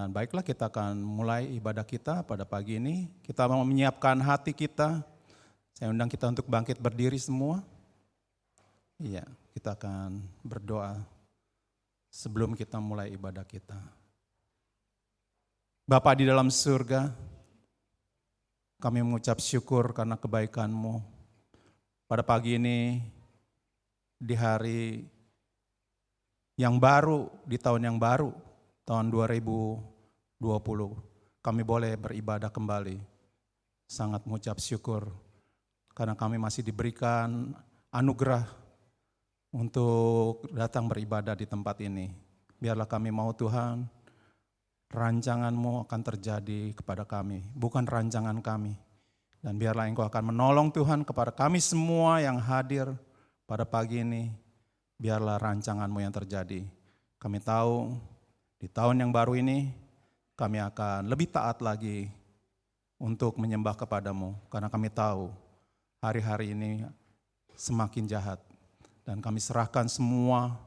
Dan baiklah, kita akan mulai ibadah kita pada pagi ini. Kita mau menyiapkan hati kita. Saya undang kita untuk bangkit berdiri semua. Iya, kita akan berdoa sebelum kita mulai ibadah kita. Bapa di dalam surga, kami mengucap syukur karena kebaikan-Mu. Pada pagi ini, di hari yang baru, di tahun yang baru, tahun 2020, kami boleh beribadah kembali. Sangat mengucap syukur karena kami masih diberikan anugerah untuk datang beribadah di tempat ini. Biarlah kami mau Tuhan, rancangan-Mu akan terjadi kepada kami, bukan rancangan kami. Dan biarlah Engkau akan menolong Tuhan kepada kami semua yang hadir pada pagi ini. Biarlah rancangan-Mu yang terjadi. Kami tahu di tahun yang baru ini kami akan lebih taat lagi untuk menyembah kepada-Mu. Karena kami tahu hari-hari ini semakin jahat. Dan kami serahkan semua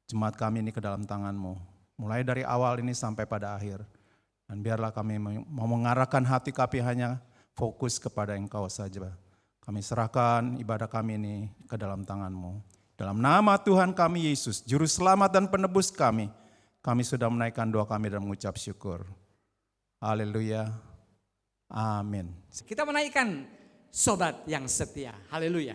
jemaat kami ini ke dalam tangan-Mu. Mulai dari awal ini sampai pada akhir. Dan biarlah kami mau mengarahkan hati kami hanya fokus kepada Engkau saja. Kami serahkan ibadah kami ini ke dalam tangan-Mu. Dalam nama Tuhan kami Yesus, Juru Selamat dan Penebus kami sudah menaikkan doa kami dan mengucap syukur. Haleluya. Amin. Kita menaikkan sobat yang setia. Haleluya.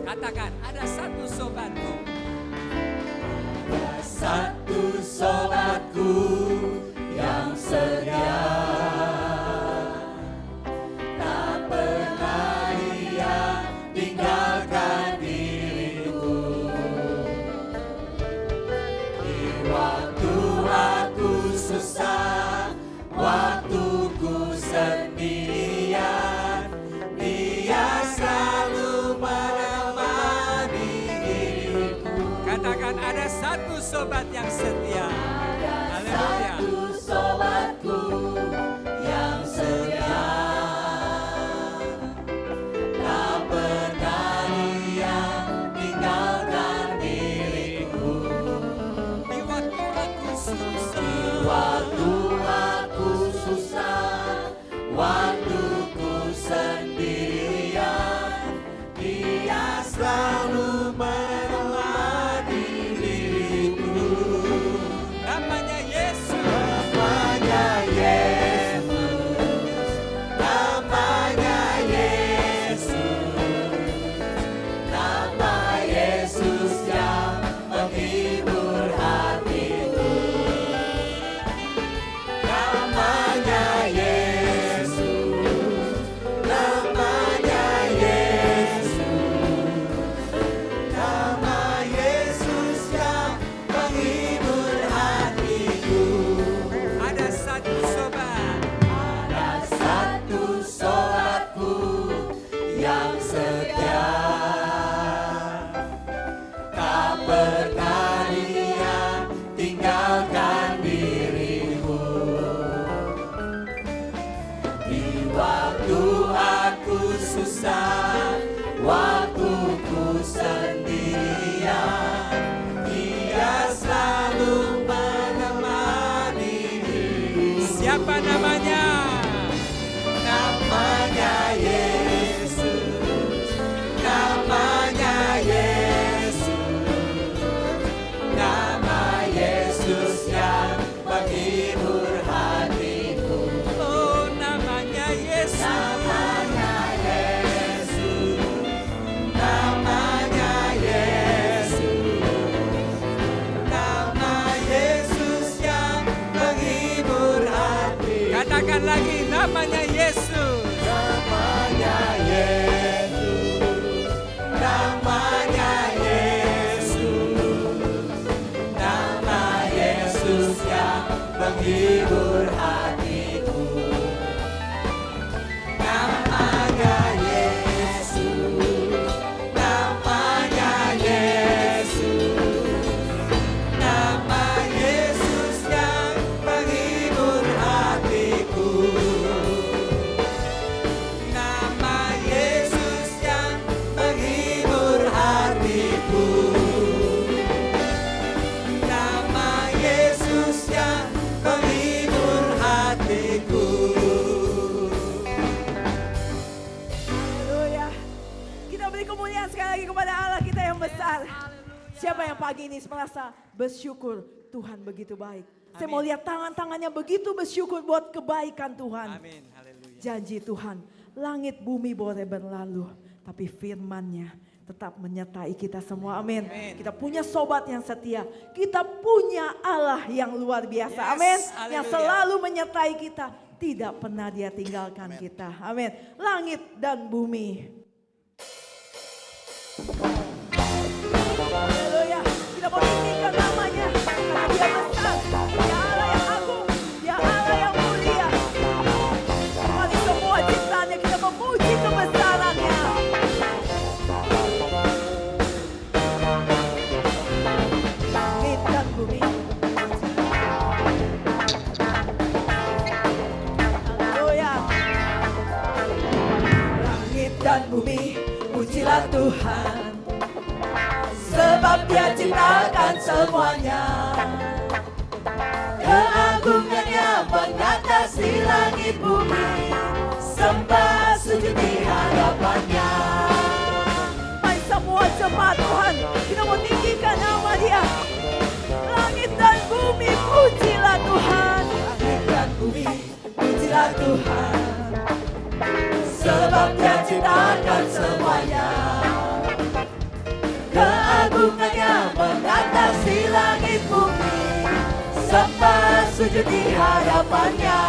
Katakan, ada satu sobatku. Ada satu sobatku yang setia, tak pernah dia tinggalkan diriku. Di waktu aku susah, waktuku sendirian, dia selalu menemani diriku. Katakan, ada satu sobat yang setia. Haleluya. Satu sobatku yang setia, tak pernah dia tinggalkan diriku. Di waktu aku susah, Di waktu aku susah, waktuku sendirian, dia selalu menemani diriku. namanya Yesus. Namanya Yesus, namanya Yesus, nama Yesus yang menghibur hatiku. Namanya Yesus, namanya Yesus, nama Yesus yang menghibur hatiku. Ada satu sobat. Ada satu sobatku yang setia, tak pernah dia tinggalkan diriku. Di waktu aku susah, waktuku sendirian, dia selalu menemani diriku. Siapa namanya? Namanya Yesus, namanya Yesus, nama Yesus yang menghibur hatiku. Oh, namanya Yesus. Namanya Yesus, namanya Yesus, nama Yesus yang menghibur hatiku. Katakan lagi, namanya Yesus. Namanya Yesus, namanya Yesus, nama Yesus yang menghibur hatiku. Namanya Yesus, namanya Yesus, nama Yesus yang menghibur hatiku. pagi ini merasa bersyukur Tuhan begitu baik. Saya mau lihat tangan-tangannya begitu bersyukur buat kebaikan Tuhan. Amin. Haleluya. Janji Tuhan, langit bumi boleh berlalu, tapi firman-Nya tetap menyertai kita semua. Amin. Amin. Kita punya sobat yang setia. Kita punya Allah yang luar biasa. Yes, Amin. haleluya. Yang selalu menyertai kita. Tidak pernah Dia tinggalkan kita. Amin. Langit dan bumi. Haleluya. Kita mau tinggikan namanya. Karena Dia besar. Dia Allah yang agung. Dia Allah yang mulia. Mari semua ciptaannya kita memuji kebesarannya. Langit dan bumi. Haleluya. Langit dan bumi, pujilah Tuhan. Sebab Dia ciptakan semuanya. Keagungannya mengatasi langit bumi. Sembah sujud di hadapannya. Mari semua jemaat Tuhan, kita mau tinggikan nama Dia. Langit dan bumi, pujilah Tuhan. Langit dan bumi, pujilah Tuhan. Sebab Dia ciptakan semuanya. Keagungannya mengatasi langit bumi. Sembah sujud di hadapannya.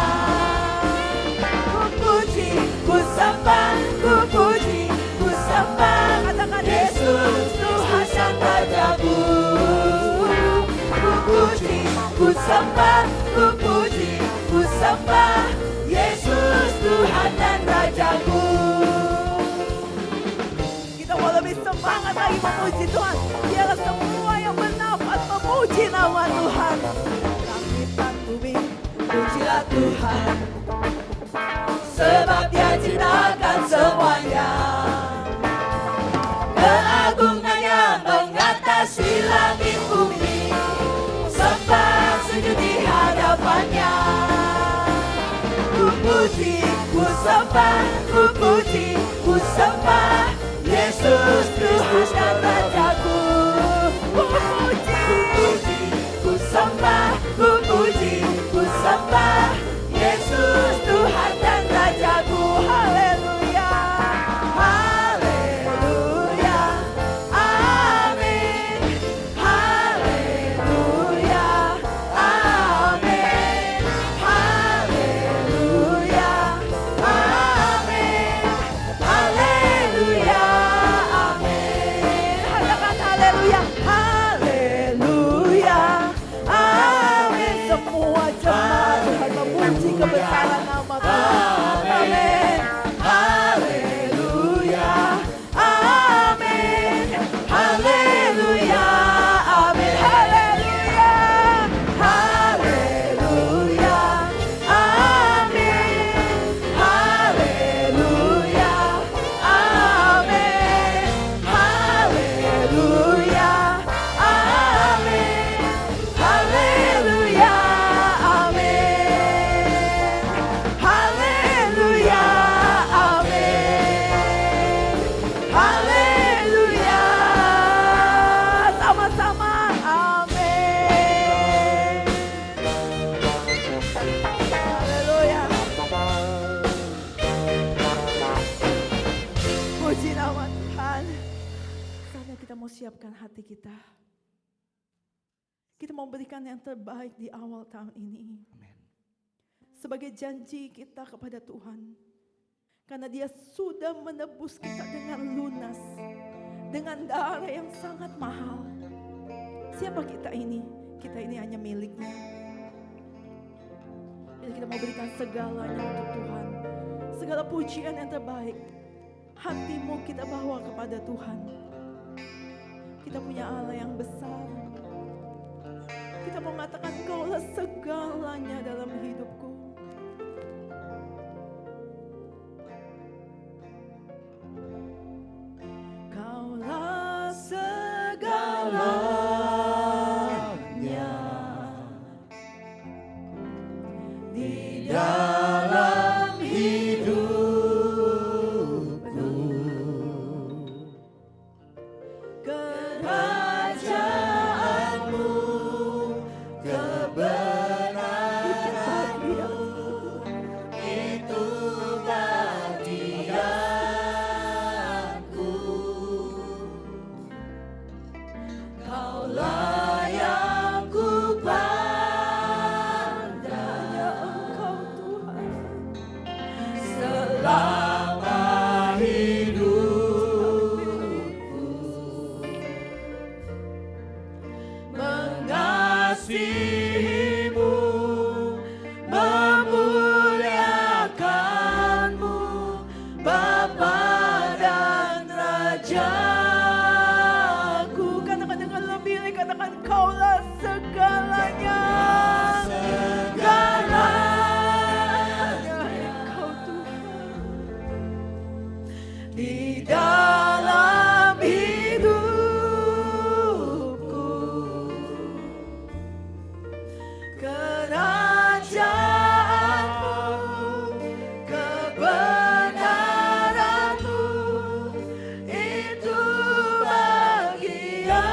Ku puji, ku sembah, ku puji, ku sembah. Katakan Yesus Tuhan dan Rajaku. Ku puji, ku sembah, ku puji, ku sembah. Yesus Tuhan dan Rajaku. Kita mau lebih semangat lagi memuji Tuhan. Biarlah semua yang bernafas memuji nama Tuhan. Langit dan bumi, pujilah Tuhan. Sebab Dia ciptakan semuanya. Keagungannya mengatasi langit bumi. Sembah sujud di hadapannya. Ku puji, ku sembah, ku puji, ku sembah. Yesus Tuhan dan Rajaku. Ku puji, ku sembah, ku puji, ku sembah. Yesus Tuhan dan Rajaku. Haleluya, haleluya, amin. Haleluya, amin. Haleluya, amin. Haleluya, amin. Katakan haleluya, haleluya, amin. Semua jemaat Tuhan memuji kebesaran nama Tuhan. Amin. Haleluya, amin. Haleluya, amin. Haleluya, haleluya, amin. Haleluya, amin. Haleluya, amin. Haleluya, amin. Haleluya, amin. Haleluya. Sama-sama, amin. Haleluya. Puji nama Tuhan. Saatnya kita mau siapkan hati kita. Kita mau berikan yang terbaik di awal tahun ini. Sebagai janji kita kepada Tuhan. Karena Dia sudah menebus kita dengan lunas. Dengan darah yang sangat mahal. Siapa kita ini? Kita ini hanya miliknya. Jadi kita mau berikan segalanya untuk Tuhan. Segala pujian yang terbaik. Hatimu kita bawa kepada Tuhan. Kita punya Allah yang besar. Kita mau mengatakan Kaulah segalanya dalam hidupku. Kaulah segalanya di dalam hidupku. Kerajaan selama hidupku mengasihimu, memuliakanmu, Bapa dan Rajaku. Katakan dengan lebih, katakan Kaulah segalanya. Di dalam hidupku, kerajaanmu, kebenaranmu, itu bagianku.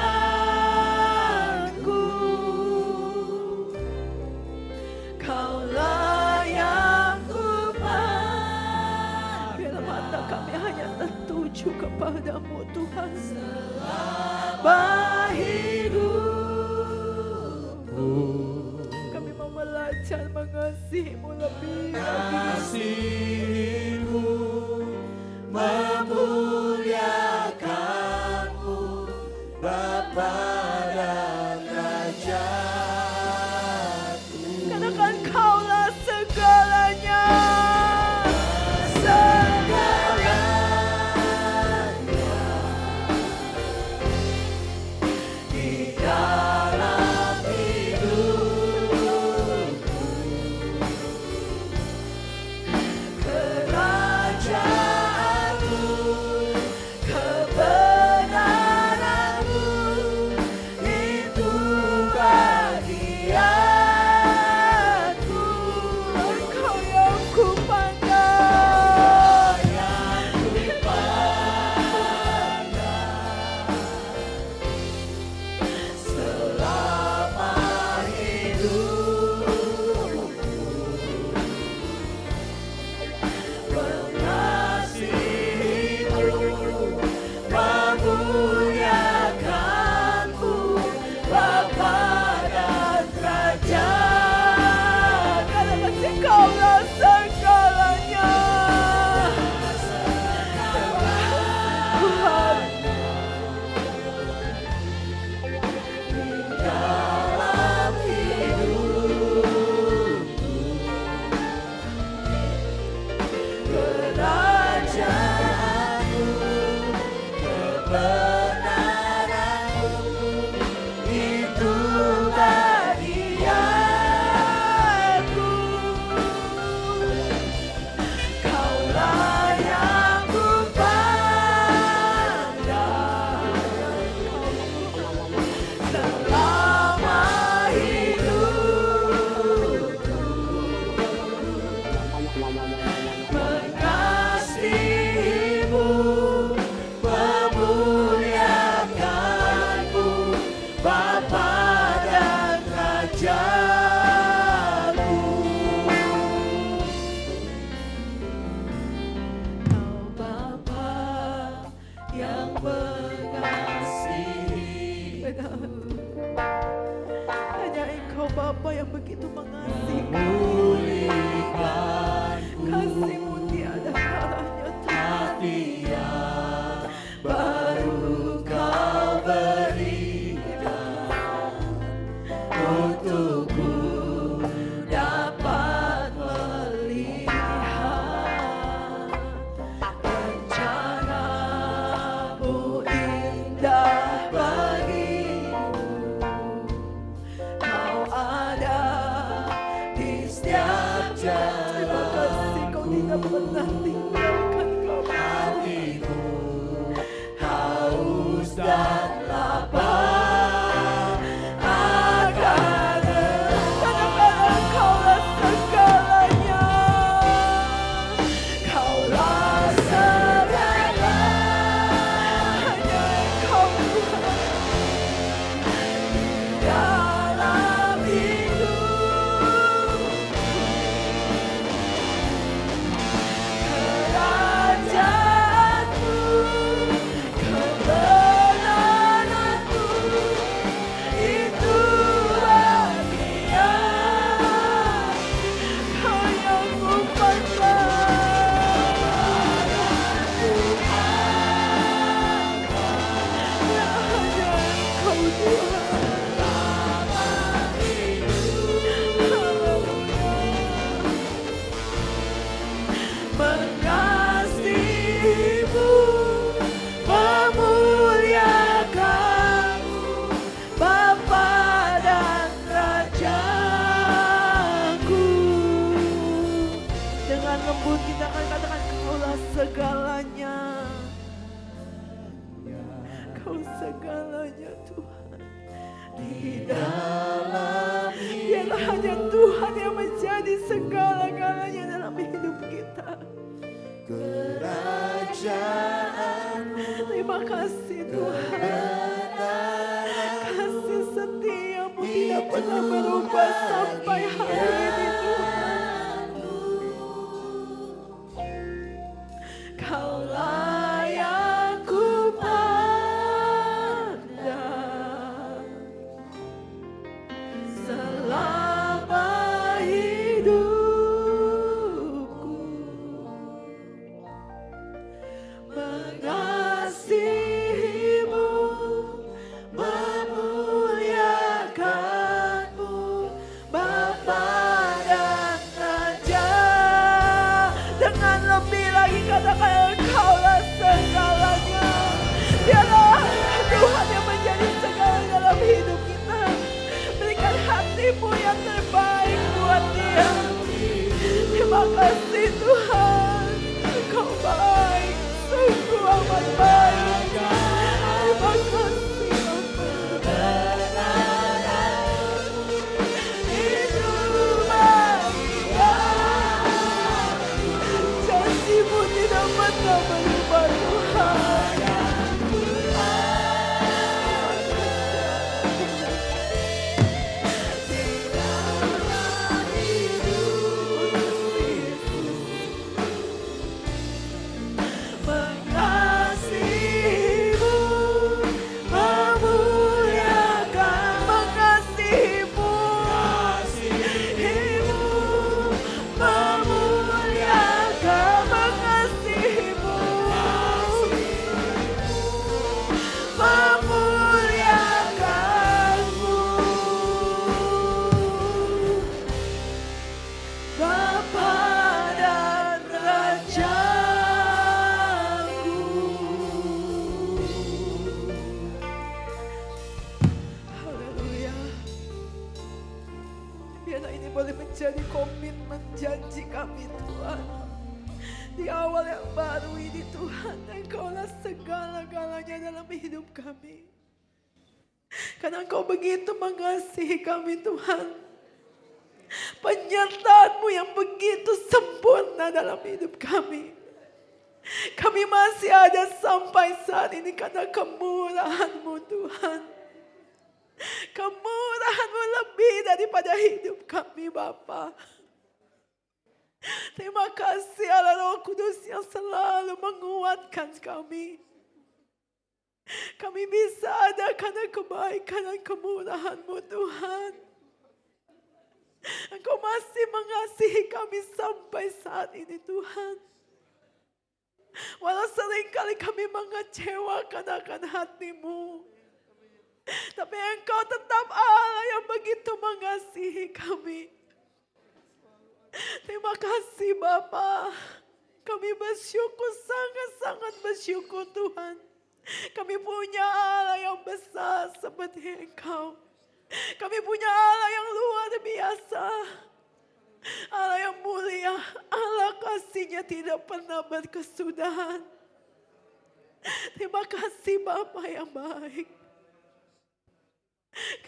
Kaulah yang kupandang. Bila mata kami hanya tertuju kepadamu Tuhan, selama hidupku kami mau belajar mengasihimu lebih lagi. mengasihimu, memuliakanmu, Bapa dan Rajaku. Katakan Kaulah segalanya. Segalanya. Di dalam hidupku, kerajaanmu, kebenaranmu, itu bagianku. Engkau yang kupandang. selama hidupku mengasihimu, memuliakanmu, Bapa dan Rajaku. Katakan Kaulah segalanya. Tuhan, Dalam hidupku, kerajaanmu, kebenaranmu, itu bagianku. Kaulah yang kupandang selama hidupku, mengasihimu, memuliakanmu, Bapa dan Rajaku. Kau Bapa yang mengasihi, hanya Engkau Bapa yang begitu mengasihi kami. memulihkanku, Kasih-Mu tiada taranya Tuhan. yang baru Kau berikan untukku dapat melihat rencana-Mu indah bagiku. Kau ada di setiap Terima kasih Kau tidak pernah tinggalkan kami. hatiku, haus dan lapar akan Kadang-kadang Kaulah segalanya. Kaulah segalanya. Hanya Engkau Tuhan. Dalam hidup, mengasihimu, memuliakanmu, Bapa dan Rajaku. Dengan lembut kita akan katakan, Kaulah segalanya. Kau segalanya Tuhan. Di dalam biarlah hanya Tuhan yang menjadi segala-galanya dalam hidup kita. Terima kasih Tuhan. Kasih setiamu tidak pernah berubah sampai hari ini Tuhan. Kau layak ku pandang selama hidupku, mengasihimu, memuliakanmu, Bapa dan Raja. Dengan lebih lagi katakan, Kaulah segalanya. Biarlah Tuhan yang menjadi segala dalam hidup kita. Berikan hatimu yang terbaik buat Dia. Terima kasih Tuhan, Engkau baik, sungguh amat baik. Terima kasih Bapa. Hidup bahagia, janjimu tidak pernah berubah Tuhan. Mengasihimu, memuliakan, mengasihimu, memuliakan, mengasihimu, memuliakanmu, Bapa dan Rajaku. Haleluya. Biarlah ini boleh menjadi komitmen janji kami Tuhan. Di awal yang baru ini Tuhan, Engkaulah segala-galanya dalam hidup kami. Karena Engkau begitu mengasihi kami Tuhan. Penyertaan-Mu yang begitu sempurna dalam hidup kami. Kami masih ada sampai saat ini karena kemurahan-Mu Tuhan. Kemurahan-Mu lebih daripada hidup kami Bapa. Terima kasih Allah Roh Kudus yang selalu menguatkan kami. Kami bisa ada karena kebaikan dan kemurahan-Mu Tuhan. Engkau masih mengasihi kami sampai saat ini Tuhan. Walau seringkali kami mengecewakan akan hati-Mu, tapi Engkau tetap Allah yang begitu mengasihi kami. Terima kasih Bapa. Kami bersyukur, sangat-sangat bersyukur Tuhan. Kami punya Allah yang besar seperti Engkau. Kami punya Allah yang luar biasa. Allah yang mulia. Allah kasih-Nya tidak pernah berkesudahan. Terima kasih Bapa yang baik.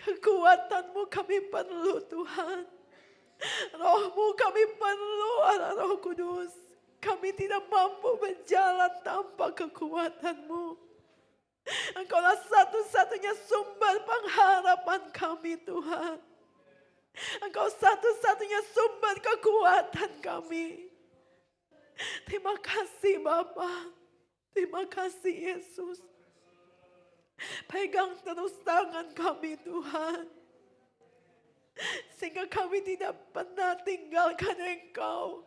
Kekuatan-Mu kami perlu Tuhan. Roh-Mu kami perlu Allah Roh Kudus. Kami tidak mampu berjalan tanpa kekuatan-Mu. Engkaulah satu-satunya sumber pengharapan kami Tuhan. Engkau satu-satunya sumber kekuatan kami. Terima kasih Bapa. Terima kasih Yesus. Pegang terus tangan kami Tuhan. Sehingga kami tidak pernah tinggalkan Engkau.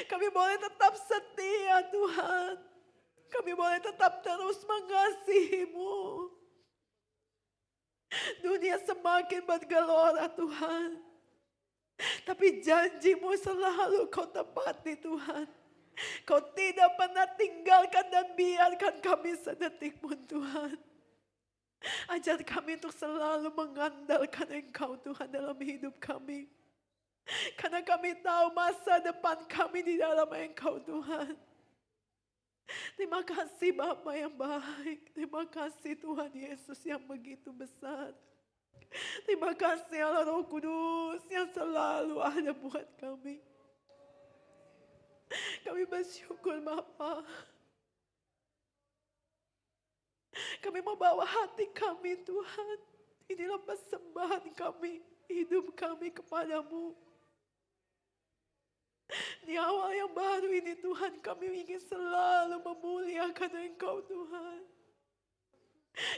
Kami boleh tetap setia Tuhan. Kami boleh tetap terus mengasihi-Mu. Dunia semakin bergelora Tuhan. Tapi janjimu selalu kau tepati Tuhan. Kau tidak pernah tinggalkan dan biarkan kami sedetik pun Tuhan. Ajar kami untuk selalu mengandalkan Engkau Tuhan dalam hidup kami. Karena kami tahu masa depan kami di dalam Engkau Tuhan. Terima kasih Bapa yang baik. Terima kasih Tuhan Yesus yang begitu besar. Terima kasih Allah Roh Kudus yang selalu ada buat kami. Kami bersyukur Bapa. Kami membawa hati kami Tuhan. Inilah persembahan kami, hidup kami kepadamu. Di awal yang baru ini Tuhan, kami ingin selalu memuliakan Engkau Tuhan.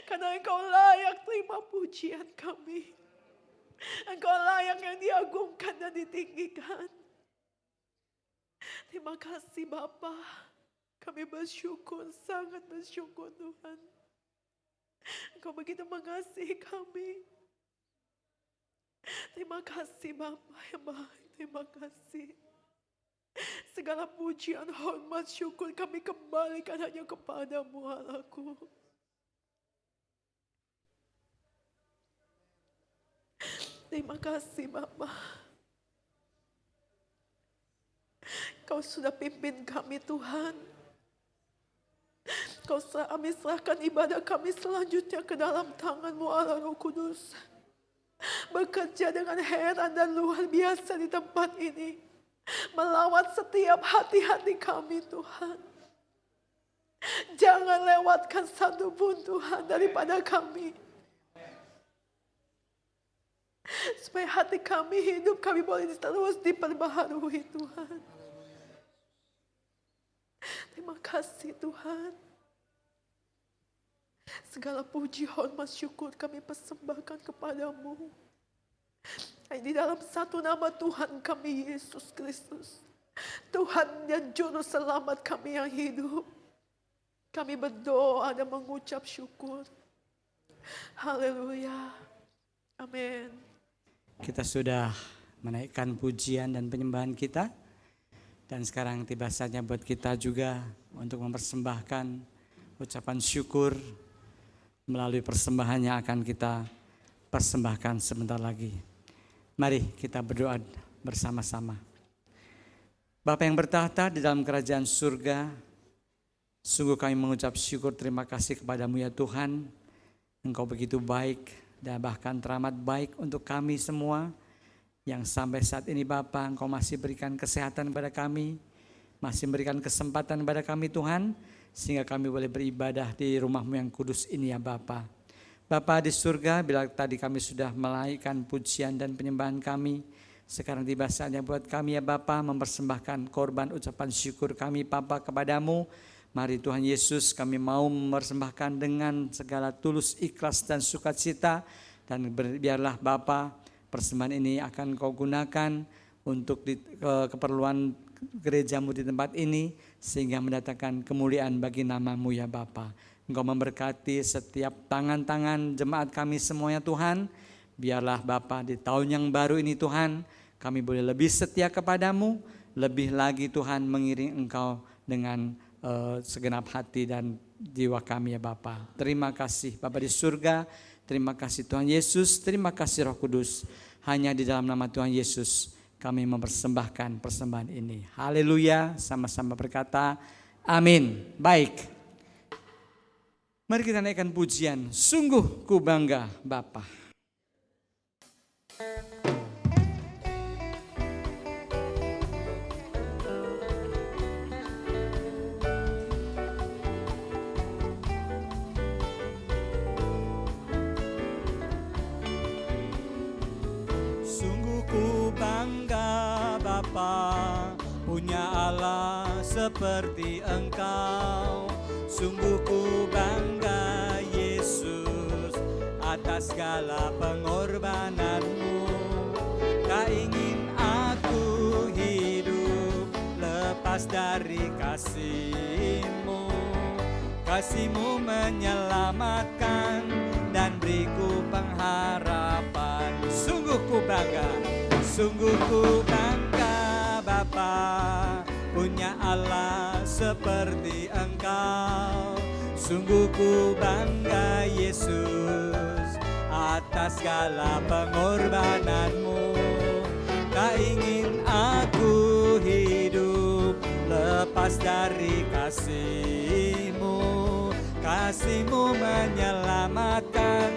Karena Engkau layak terima pujian kami. Engkau layak yang diagungkan dan ditinggikan. Terima kasih Bapa. Kami bersyukur, sangat bersyukur Tuhan. Engkau begitu mengasihi kami. Terima kasih Bapa yang baik. Terima kasih. Segala pujian, hormat, syukur kami kembalikan hanya kepadamu Allahku. Terima kasih Bapa. Kau sudah pimpin kami Tuhan. Kami serahkan ibadah kami selanjutnya ke dalam tangan-Mu Allah Roh Kudus. Bekerja dengan heran dan luar biasa di tempat ini. Melawat setiap hati-hati kami Tuhan. Jangan lewatkan satu pun Tuhan daripada kami. Supaya hati kami, hidup kami boleh terus diperbaharui Tuhan. Terima kasih Tuhan. Segala puji, hormat, syukur kami persembahkan kepadamu. Di dalam satu nama Tuhan kami Yesus Kristus. Tuhan dan Juru Selamat kami yang hidup. Kami berdoa dan mengucap syukur. Haleluya. Amin. Kita sudah menaikkan pujian dan penyembahan kita. Dan sekarang tiba saatnya buat kita juga untuk mempersembahkan ucapan syukur. Melalui persembahan yang akan kita persembahkan sebentar lagi. Mari kita berdoa bersama-sama. Bapa yang bertahta di dalam kerajaan surga, sungguh kami mengucap syukur terima kasih kepadamu ya Tuhan. Engkau begitu baik dan bahkan teramat baik untuk kami semua. Yang sampai saat ini Bapa, Engkau masih berikan kesehatan kepada kami. Masih memberikan kesempatan kepada kami Tuhan. Sehingga kami boleh beribadah di rumah-Mu yang kudus ini ya Bapa. Bapa di surga, bila tadi kami sudah menaikkan pujian dan penyembahan kami, sekarang tiba saatnya buat kami ya Bapa mempersembahkan korban ucapan syukur kami Bapa kepadamu. Mari Tuhan Yesus, kami mau mempersembahkan dengan segala tulus ikhlas dan sukacita. Dan biarlah Bapa persembahan ini akan Kau gunakan untuk keperluan gerejamu di tempat ini, sehingga mendatangkan kemuliaan bagi nama-Mu ya Bapa. Engkau memberkati setiap tangan-tangan jemaat kami semuanya Tuhan. Biarlah Bapa di tahun yang baru ini Tuhan, kami boleh lebih setia kepadamu, lebih lagi Tuhan mengiring Engkau dengan segenap hati dan jiwa kami ya Bapa. Terima kasih Bapa di surga, terima kasih Tuhan Yesus, terima kasih Roh Kudus. Hanya di dalam nama Tuhan Yesus kami mempersembahkan persembahan ini. Haleluya, sama-sama berkata amin. Baik. Mari kita naikkan pujian, sungguh ku bangga Bapa. Sungguh ku bangga Bapa, punya Allah seperti Engkau. Sungguh ku bangga Yesus atas segala pengorbananmu. Tak ingin aku hidup lepas dari kasih-Mu. Kasih-Mu menyelamatkan dan beriku pengharapan. Sungguh ku bangga Sungguh ku bangga Bapa, punya Allah seperti Engkau. Sungguh ku bangga Yesus atas segala pengorbananmu. Tak ingin aku hidup lepas dari kasih-Mu. Kasih-Mu menyelamatkan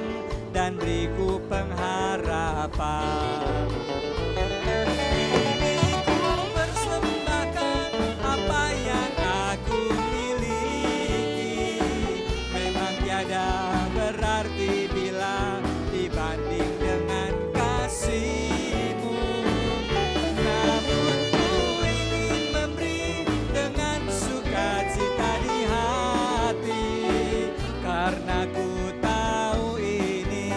dan beriku pengharapan. Ini ku persembahkan apa yang aku miliki. Memang tiada berarti bila dibanding dengan kasih-Mu. Namun ku ingin memberi dengan sukacita di hati, karena ku tahu ini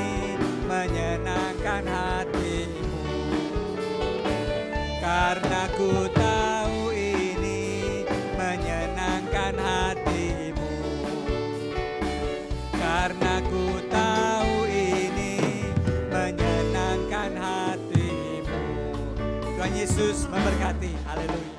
menyenangkan hati-Mu. Karena ku tahu ini menyenangkan hati-Mu. Karena ku tahu ini menyenangkan hati-Mu. Tuhan Yesus memberkati. Haleluya.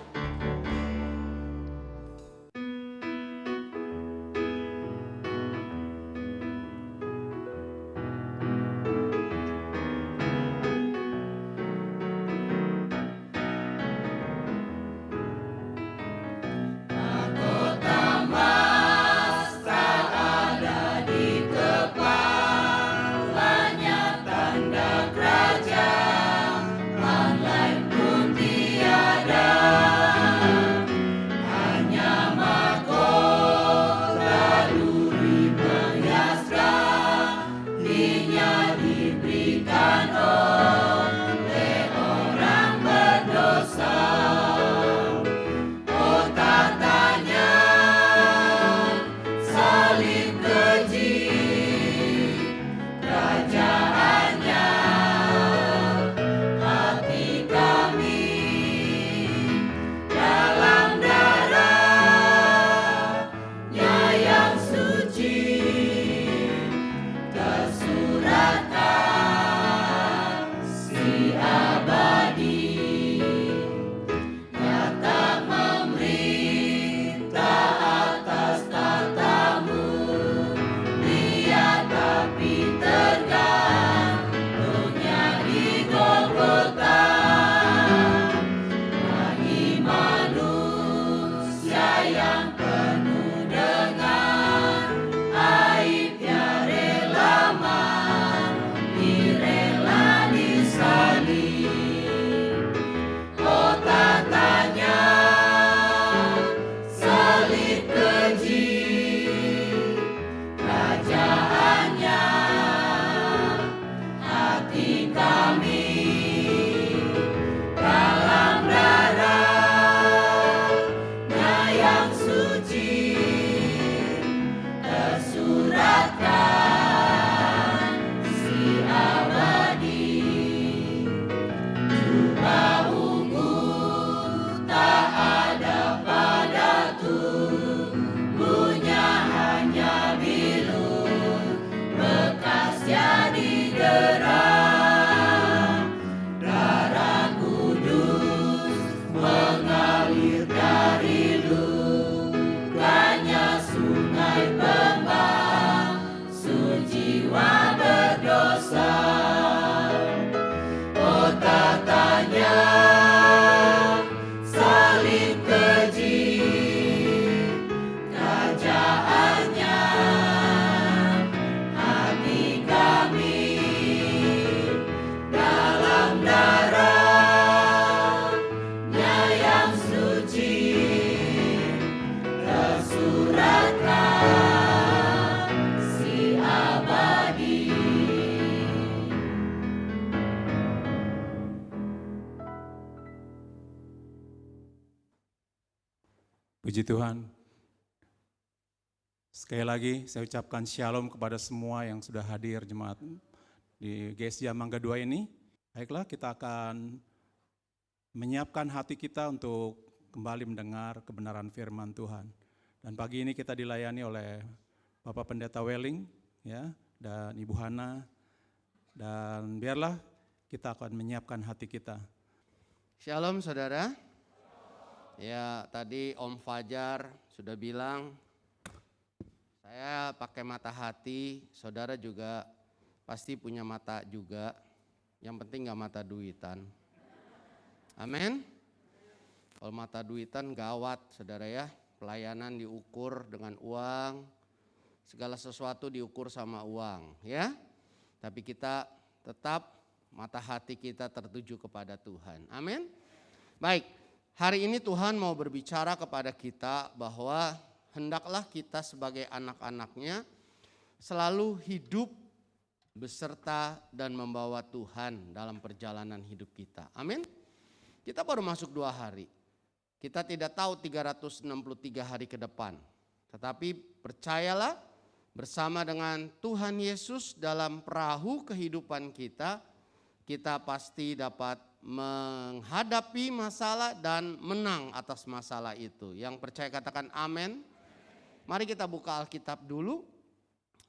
Puji Tuhan. Sekali lagi saya ucapkan shalom kepada semua yang sudah hadir jemaat di GSJ Mangga 2 ini. Baiklah, kita akan menyiapkan hati kita untuk kembali mendengar kebenaran firman Tuhan. Dan pagi ini kita dilayani oleh Bapak Pendeta Welling ya, dan Ibu Hana. Dan biarlah kita akan menyiapkan hati kita Shalom saudara. Ya tadi Om Fajar sudah bilang saya pakai mata hati, saudara juga pasti punya mata juga. Yang penting gak mata duitan. Amin. Kalau mata duitan gawat saudara ya. Pelayanan diukur dengan uang, segala sesuatu diukur sama uang ya. Tapi kita tetap mata hati kita tertuju kepada Tuhan. Amin. Baik, hari ini Tuhan mau berbicara kepada kita bahwa hendaklah kita sebagai anak-anaknya selalu hidup beserta dan membawa Tuhan dalam perjalanan hidup kita. Amin. Kita baru masuk 2 hari. Kita tidak tahu 363 hari ke depan. Tetapi percayalah bersama dengan Tuhan Yesus dalam perahu kehidupan kita, kita pasti dapat menghadapi masalah dan menang atas masalah itu. Yang percaya katakan amin. Mari kita buka Alkitab dulu.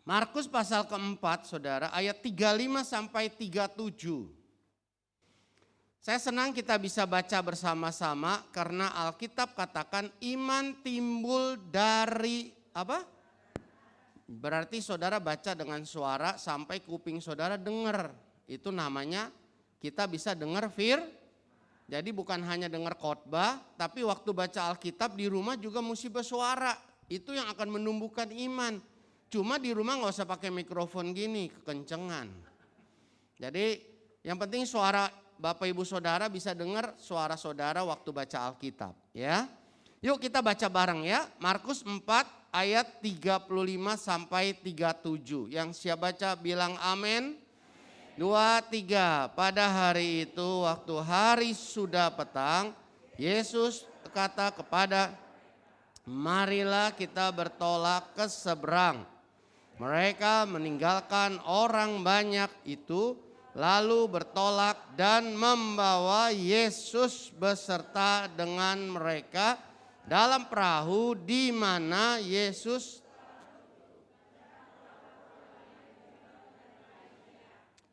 Markus pasal keempat saudara, ayat 35 sampai 37. Saya senang kita bisa baca bersama-sama karena Alkitab katakan iman timbul dari apa? Berarti saudara baca dengan suara sampai kuping saudara dengar. Itu namanya kita bisa dengar Jadi bukan hanya dengar khotbah, tapi waktu baca Alkitab di rumah juga mesti bersuara. Itu yang akan menumbuhkan iman. Cuma di rumah gak usah pakai mikrofon gini, kekencengan. Jadi yang penting suara Bapak Ibu Saudara bisa dengar suara saudara waktu baca Alkitab ya. Yuk kita baca bareng ya. Markus 4 ayat 35 sampai 37. Yang siap baca bilang amin. 2, 3. Pada hari itu waktu hari sudah petang, Yesus berkata kepada, marilah kita bertolak ke seberang. Mereka meninggalkan orang banyak itu, lalu bertolak dan membawa Yesus beserta dengan mereka dalam perahu di mana Yesus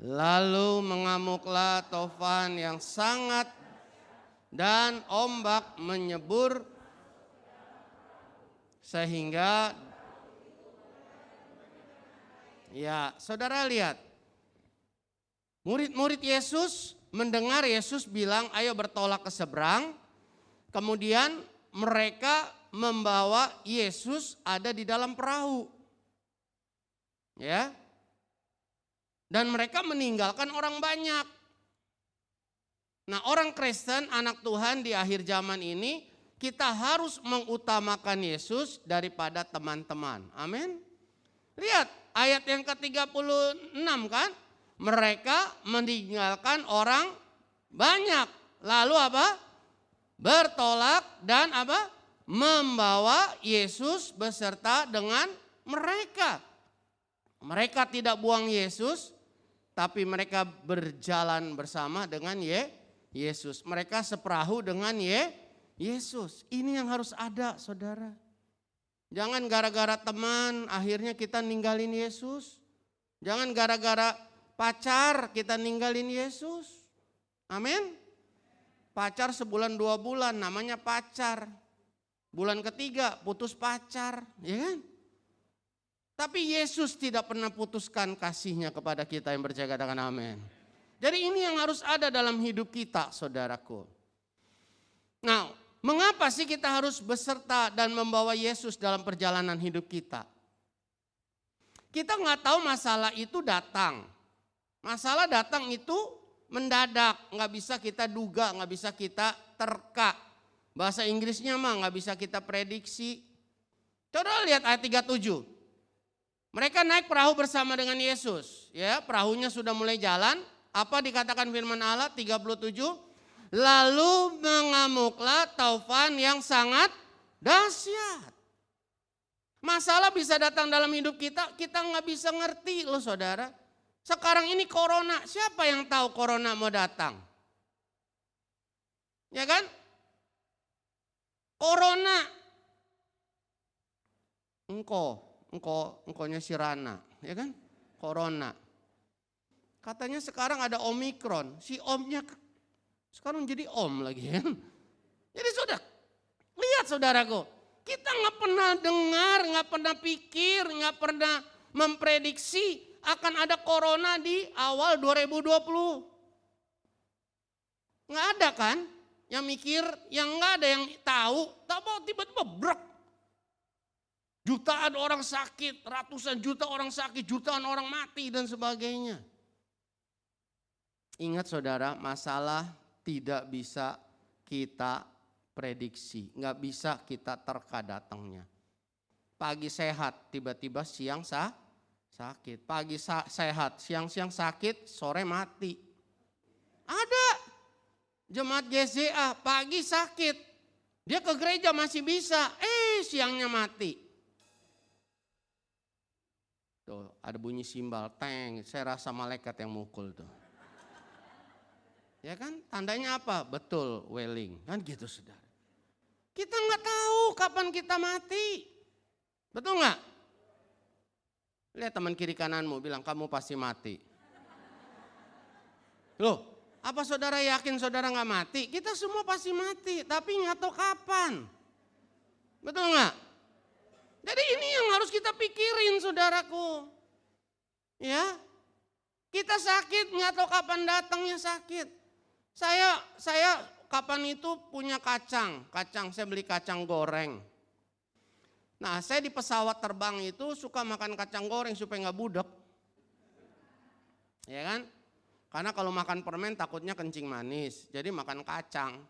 lalu mengamuklah taufan yang sangat dan ombak menyebur sehingga ya saudara lihat. Murid-murid Yesus mendengar Yesus bilang ayo bertolak ke seberang. Kemudian mereka membawa Yesus ada di dalam perahu. Ya. Dan mereka meninggalkan orang banyak. Nah orang Kristen anak Tuhan di akhir zaman ini kita harus mengutamakan Yesus daripada teman-teman. Amin. Lihat ayat yang ke-36 kan. Mereka meninggalkan orang banyak. Lalu apa? Bertolak dan apa? Membawa Yesus beserta dengan mereka. Mereka tidak buang Yesus, tapi mereka berjalan bersama dengan Yesus. Mereka seperahu dengan Yesus. Ini yang harus ada saudara. Jangan gara-gara teman akhirnya kita ninggalin Yesus. Jangan gara-gara pacar kita ninggalin Yesus. Amin. Pacar sebulan 2 bulan namanya pacar. Bulan ketiga putus pacar. Ya kan? Tapi Yesus tidak pernah putuskan kasihnya kepada kita yang percaya katakan amin. Jadi ini yang harus ada dalam hidup kita saudaraku. Nah mengapa sih kita harus beserta dan membawa Yesus dalam perjalanan hidup kita? Kita nggak tahu masalah itu datang. Masalah datang itu mendadak, nggak bisa kita duga, nggak bisa kita terka. Bahasa Inggrisnya mah nggak bisa kita prediksi. Coba lihat ayat 37. Mereka naik perahu bersama dengan Yesus. Ya, perahunya sudah mulai jalan. Apa dikatakan firman Allah 37? Lalu mengamuklah taufan yang sangat dahsyat. Masalah bisa datang dalam hidup kita nggak bisa ngerti loh saudara. Sekarang ini corona, siapa yang tahu corona mau datang? Ya kan? Corona. Engkonya si Rana, ya kan? Corona. Katanya sekarang ada Omikron, si omnya Sekarang jadi om lagi kan. Jadi lihat saudaraku, kita nggak pernah dengar, nggak pernah pikir, nggak pernah memprediksi akan ada corona di awal 2020. Nggak ada kan yang mikir, yang nggak ada yang tahu tiba-tiba brek. Jutaan orang sakit, ratusan juta orang sakit, jutaan orang mati dan sebagainya. Ingat saudara, masalah tidak bisa kita prediksi, nggak bisa kita terka datangnya. Pagi sehat, tiba-tiba siang sakit. Pagi sehat, siang-siang sakit, sore mati. Ada jemaat GZA pagi sakit, dia ke gereja masih bisa, siangnya mati. Tuh, ada bunyi simbal, teng, saya rasa malaikat yang mukul tuh. Ya kan, tandanya apa? Betul, welling, kan gitu saudara. Kita nggak tahu kapan kita mati, betul nggak? Lihat teman kiri kananmu, bilang kamu pasti mati. Loh, apa saudara yakin saudara nggak mati? Kita semua pasti mati, tapi nggak tahu kapan. Betul nggak? Jadi ini yang harus kita pikirin saudaraku. Ya, kita sakit nggak tahu kapan datangnya sakit. Saya kapan itu punya kacang saya beli kacang goreng. Nah saya di pesawat terbang itu suka makan kacang goreng supaya nggak budek. Ya kan? Karena kalau makan permen takutnya kencing manis, jadi makan kacang.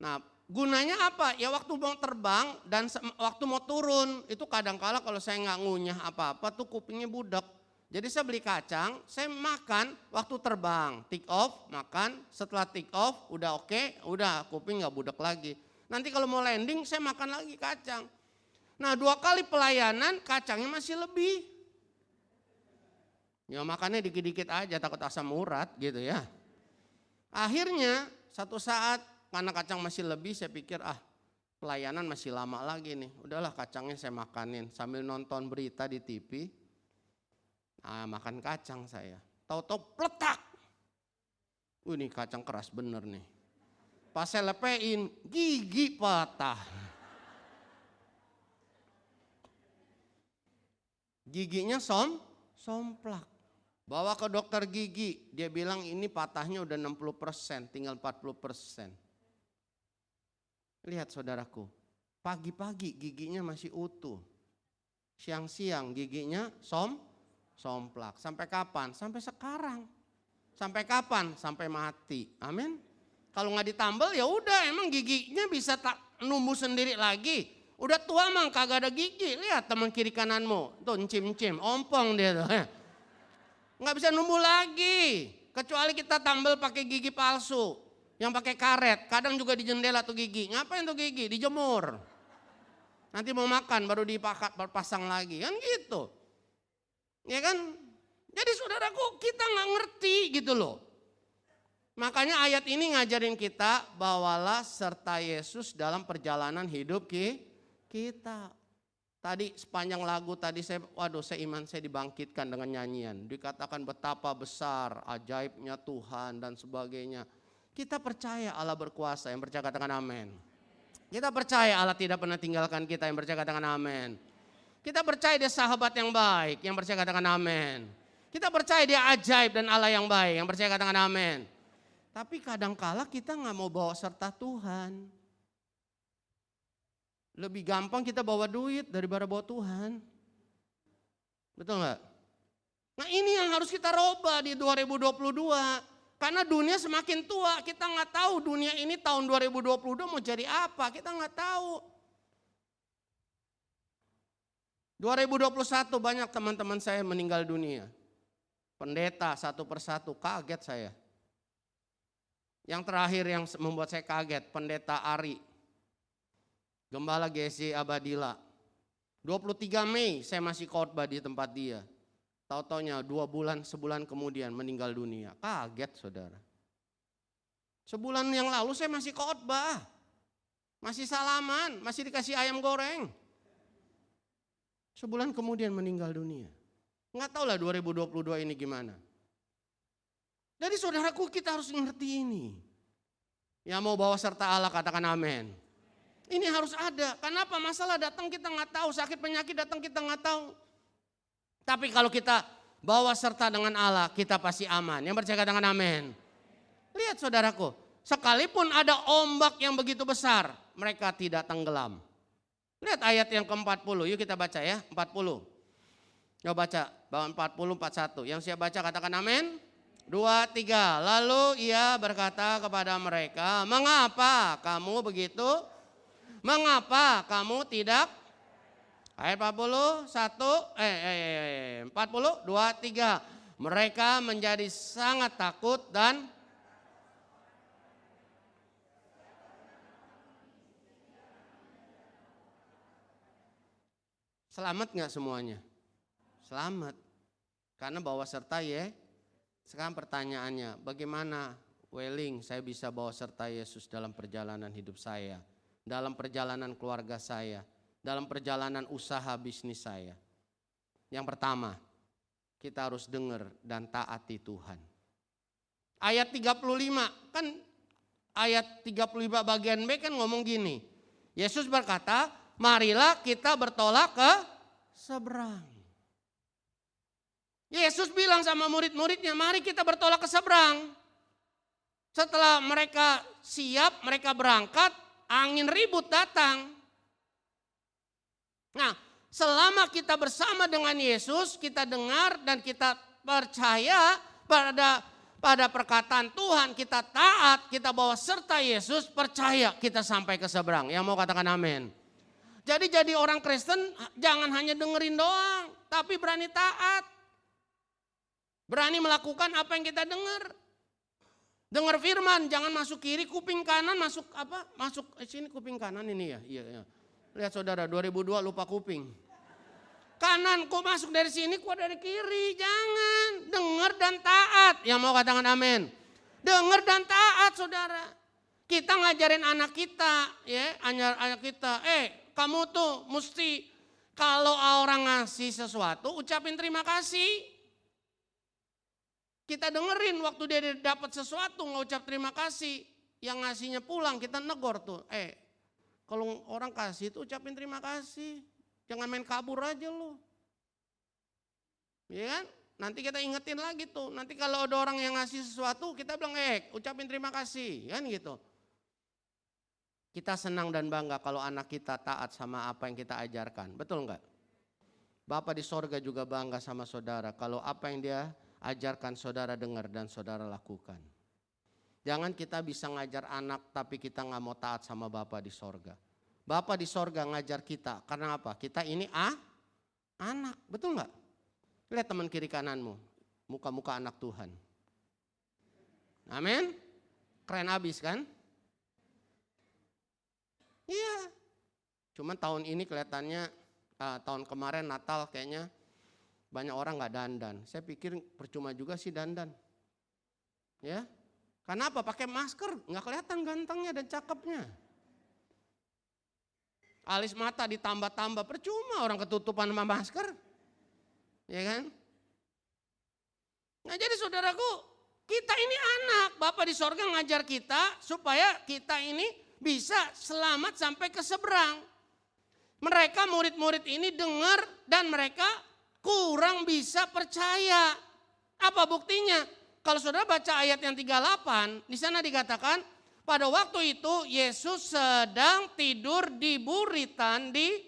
Nah gunanya apa? Ya waktu mau terbang dan waktu mau turun itu kadang-kala kalau saya nggak ngunyah apa-apa tuh kupingnya budak. Jadi saya beli kacang, saya makan waktu terbang, take off, makan, setelah take off udah oke, udah kuping nggak budak lagi. Nanti kalau mau landing saya makan lagi kacang. Nah 2 kali pelayanan kacangnya masih lebih. Ya makannya dikit-dikit aja takut asam urat gitu ya. Akhirnya satu saat karena kacang masih lebih saya pikir pelayanan masih lama lagi nih. Udahlah kacangnya saya makanin sambil nonton berita di TV. Makan kacang saya. Tahu-tahu peletak. Ini kacang keras bener nih. Pas saya lepein gigi patah. Giginya somplak. Bawa ke dokter gigi, dia bilang ini patahnya udah 60%, tinggal 40%. Lihat saudaraku, pagi-pagi giginya masih utuh. Siang-siang giginya somplak. Sampai kapan? Sampai sekarang. Sampai kapan? Sampai mati. Amin. Kalau nggak ditambal ya udah, emang giginya bisa tak numbuh sendiri lagi. Udah tua mang kagak ada gigi. Lihat teman kiri kananmu, tuh cim-cim, ompong dia tuh. Nggak bisa numbuh lagi, kecuali kita tambal pakai gigi palsu, yang pakai karet. Kadang juga di jendela tuh gigi. Ngapain tuh gigi? Dijemur. Nanti mau makan baru dipasang lagi, kan gitu. Ya kan? Jadi saudaraku kita nggak ngerti gitu loh. Makanya ayat ini ngajarin kita bawalah serta Yesus dalam perjalanan hidup kita. Tadi sepanjang lagu tadi saya iman saya dibangkitkan dengan nyanyian. Dikatakan betapa besar ajaibnya Tuhan dan sebagainya. Kita percaya Allah berkuasa, yang percaya katakan amin. Kita percaya Allah tidak pernah tinggalkan kita, yang percaya katakan amin. Kita percaya dia sahabat yang baik, yang percaya katakan amin. Kita percaya dia ajaib dan Allah yang baik, yang percaya katakan amin. Tapi kadangkala kita nggak mau bawa serta Tuhan. Lebih gampang kita bawa duit daripada bawa Tuhan. Betul nggak? Nah ini yang harus kita rubah di 2022. Karena dunia semakin tua, kita nggak tahu dunia ini tahun 2022 mau jadi apa, kita nggak tahu. 2021 banyak teman-teman saya meninggal dunia. Pendeta satu persatu, kaget saya. Yang terakhir yang membuat saya kaget, Pendeta Ari. Gembala GSI Abadila. 23 Mei saya masih khotbah di tempat dia. Tahu-taunya sebulan kemudian meninggal dunia. Kaget saudara. Sebulan yang lalu saya masih khotbah. Masih salaman, masih dikasih ayam goreng. Sebulan kemudian meninggal dunia. Nggak tahu lah 2022 ini gimana. Jadi saudaraku kita harus ngerti ini. Yang mau bawa serta Allah katakan amin. Ini harus ada. Kenapa? Masalah datang kita nggak tahu, sakit penyakit datang kita nggak tahu. Tapi kalau kita bawa serta dengan Allah, kita pasti aman. Yang percaya katakan amin. Lihat saudaraku, sekalipun ada ombak yang begitu besar, mereka tidak tenggelam. Lihat ayat yang ke-40, yuk kita baca ya, 40. Yuk baca, bawah 40, 41. Yang siap baca katakan amin. 2, 3. Lalu ia berkata kepada mereka, mengapa kamu begitu? Mengapa kamu tidak? Ayat 40, 2, 3. Mereka menjadi sangat takut dan selamat nggak semuanya? Selamat. Karena bawa serta ya. Sekarang pertanyaannya, bagaimana Welling saya bisa bawa serta Yesus dalam perjalanan hidup saya, dalam perjalanan keluarga saya, dalam perjalanan usaha bisnis saya? Yang pertama, kita harus dengar dan taati Tuhan. Ayat 35, kan ayat 35 bagian B kan ngomong gini. Yesus berkata, marilah kita bertolak ke seberang. Yesus bilang sama murid-muridnya, mari kita bertolak ke seberang. Setelah mereka siap, mereka berangkat, angin ribut datang. Nah, selama kita bersama dengan Yesus, kita dengar dan kita percaya pada perkataan Tuhan, kita taat, kita bawa serta Yesus, percaya kita sampai ke seberang. Yang mau katakan amin. Jadi orang Kristen jangan hanya dengerin doang, tapi berani taat. Berani melakukan apa yang kita dengar. Dengar firman, jangan masuk kiri, kuping kanan, masuk apa? Masuk sini kuping kanan ini ya. Iya. Lihat saudara, 2002 lupa kuping. Kanan kok masuk dari sini, kok dari kiri. Jangan, dengar dan taat. Yang mau katakan amin. Dengar dan taat saudara. Kita ngajarin anak kita, ya, anak kita, kamu tuh mesti kalau orang ngasih sesuatu ucapin terima kasih. Kita dengerin waktu dia dapat sesuatu nggak ucap terima kasih. Yang ngasihnya pulang kita negor tuh. Kalau orang kasih itu ucapin terima kasih. Jangan main kabur aja lo. Ya kan? Nanti kita ingetin lagi tuh. Nanti kalau ada orang yang ngasih sesuatu kita bilang ucapin terima kasih. Kan gitu. Kita senang dan bangga kalau anak kita taat sama apa yang kita ajarkan. Betul enggak? Bapa di sorga juga bangga sama saudara kalau apa yang dia ajarkan saudara dengar dan saudara lakukan. Jangan kita bisa ngajar anak tapi kita nggak mau taat sama Bapa di sorga. Bapa di sorga ngajar kita karena apa? Kita ini anak, betul nggak? Lihat teman kiri kananmu, muka-muka anak Tuhan. Amin? Keren abis kan? Iya. Cuman tahun ini kelihatannya, tahun kemarin Natal kayaknya banyak orang nggak dandan. Saya pikir percuma juga sih dandan. Ya, karena apa? Pakai masker, nggak kelihatan gantengnya dan cakepnya. Alis mata ditambah-tambah, percuma orang ketutupan sama masker. Ya kan? Nah jadi saudaraku, kita ini anak. Bapa di sorga ngajar kita supaya kita ini bisa selamat sampai ke seberang. Mereka murid-murid ini dengar dan mereka kurang bisa percaya. Apa buktinya? Kalau saudara baca ayat yang 38, di sana dikatakan pada waktu itu Yesus sedang tidur di buritan di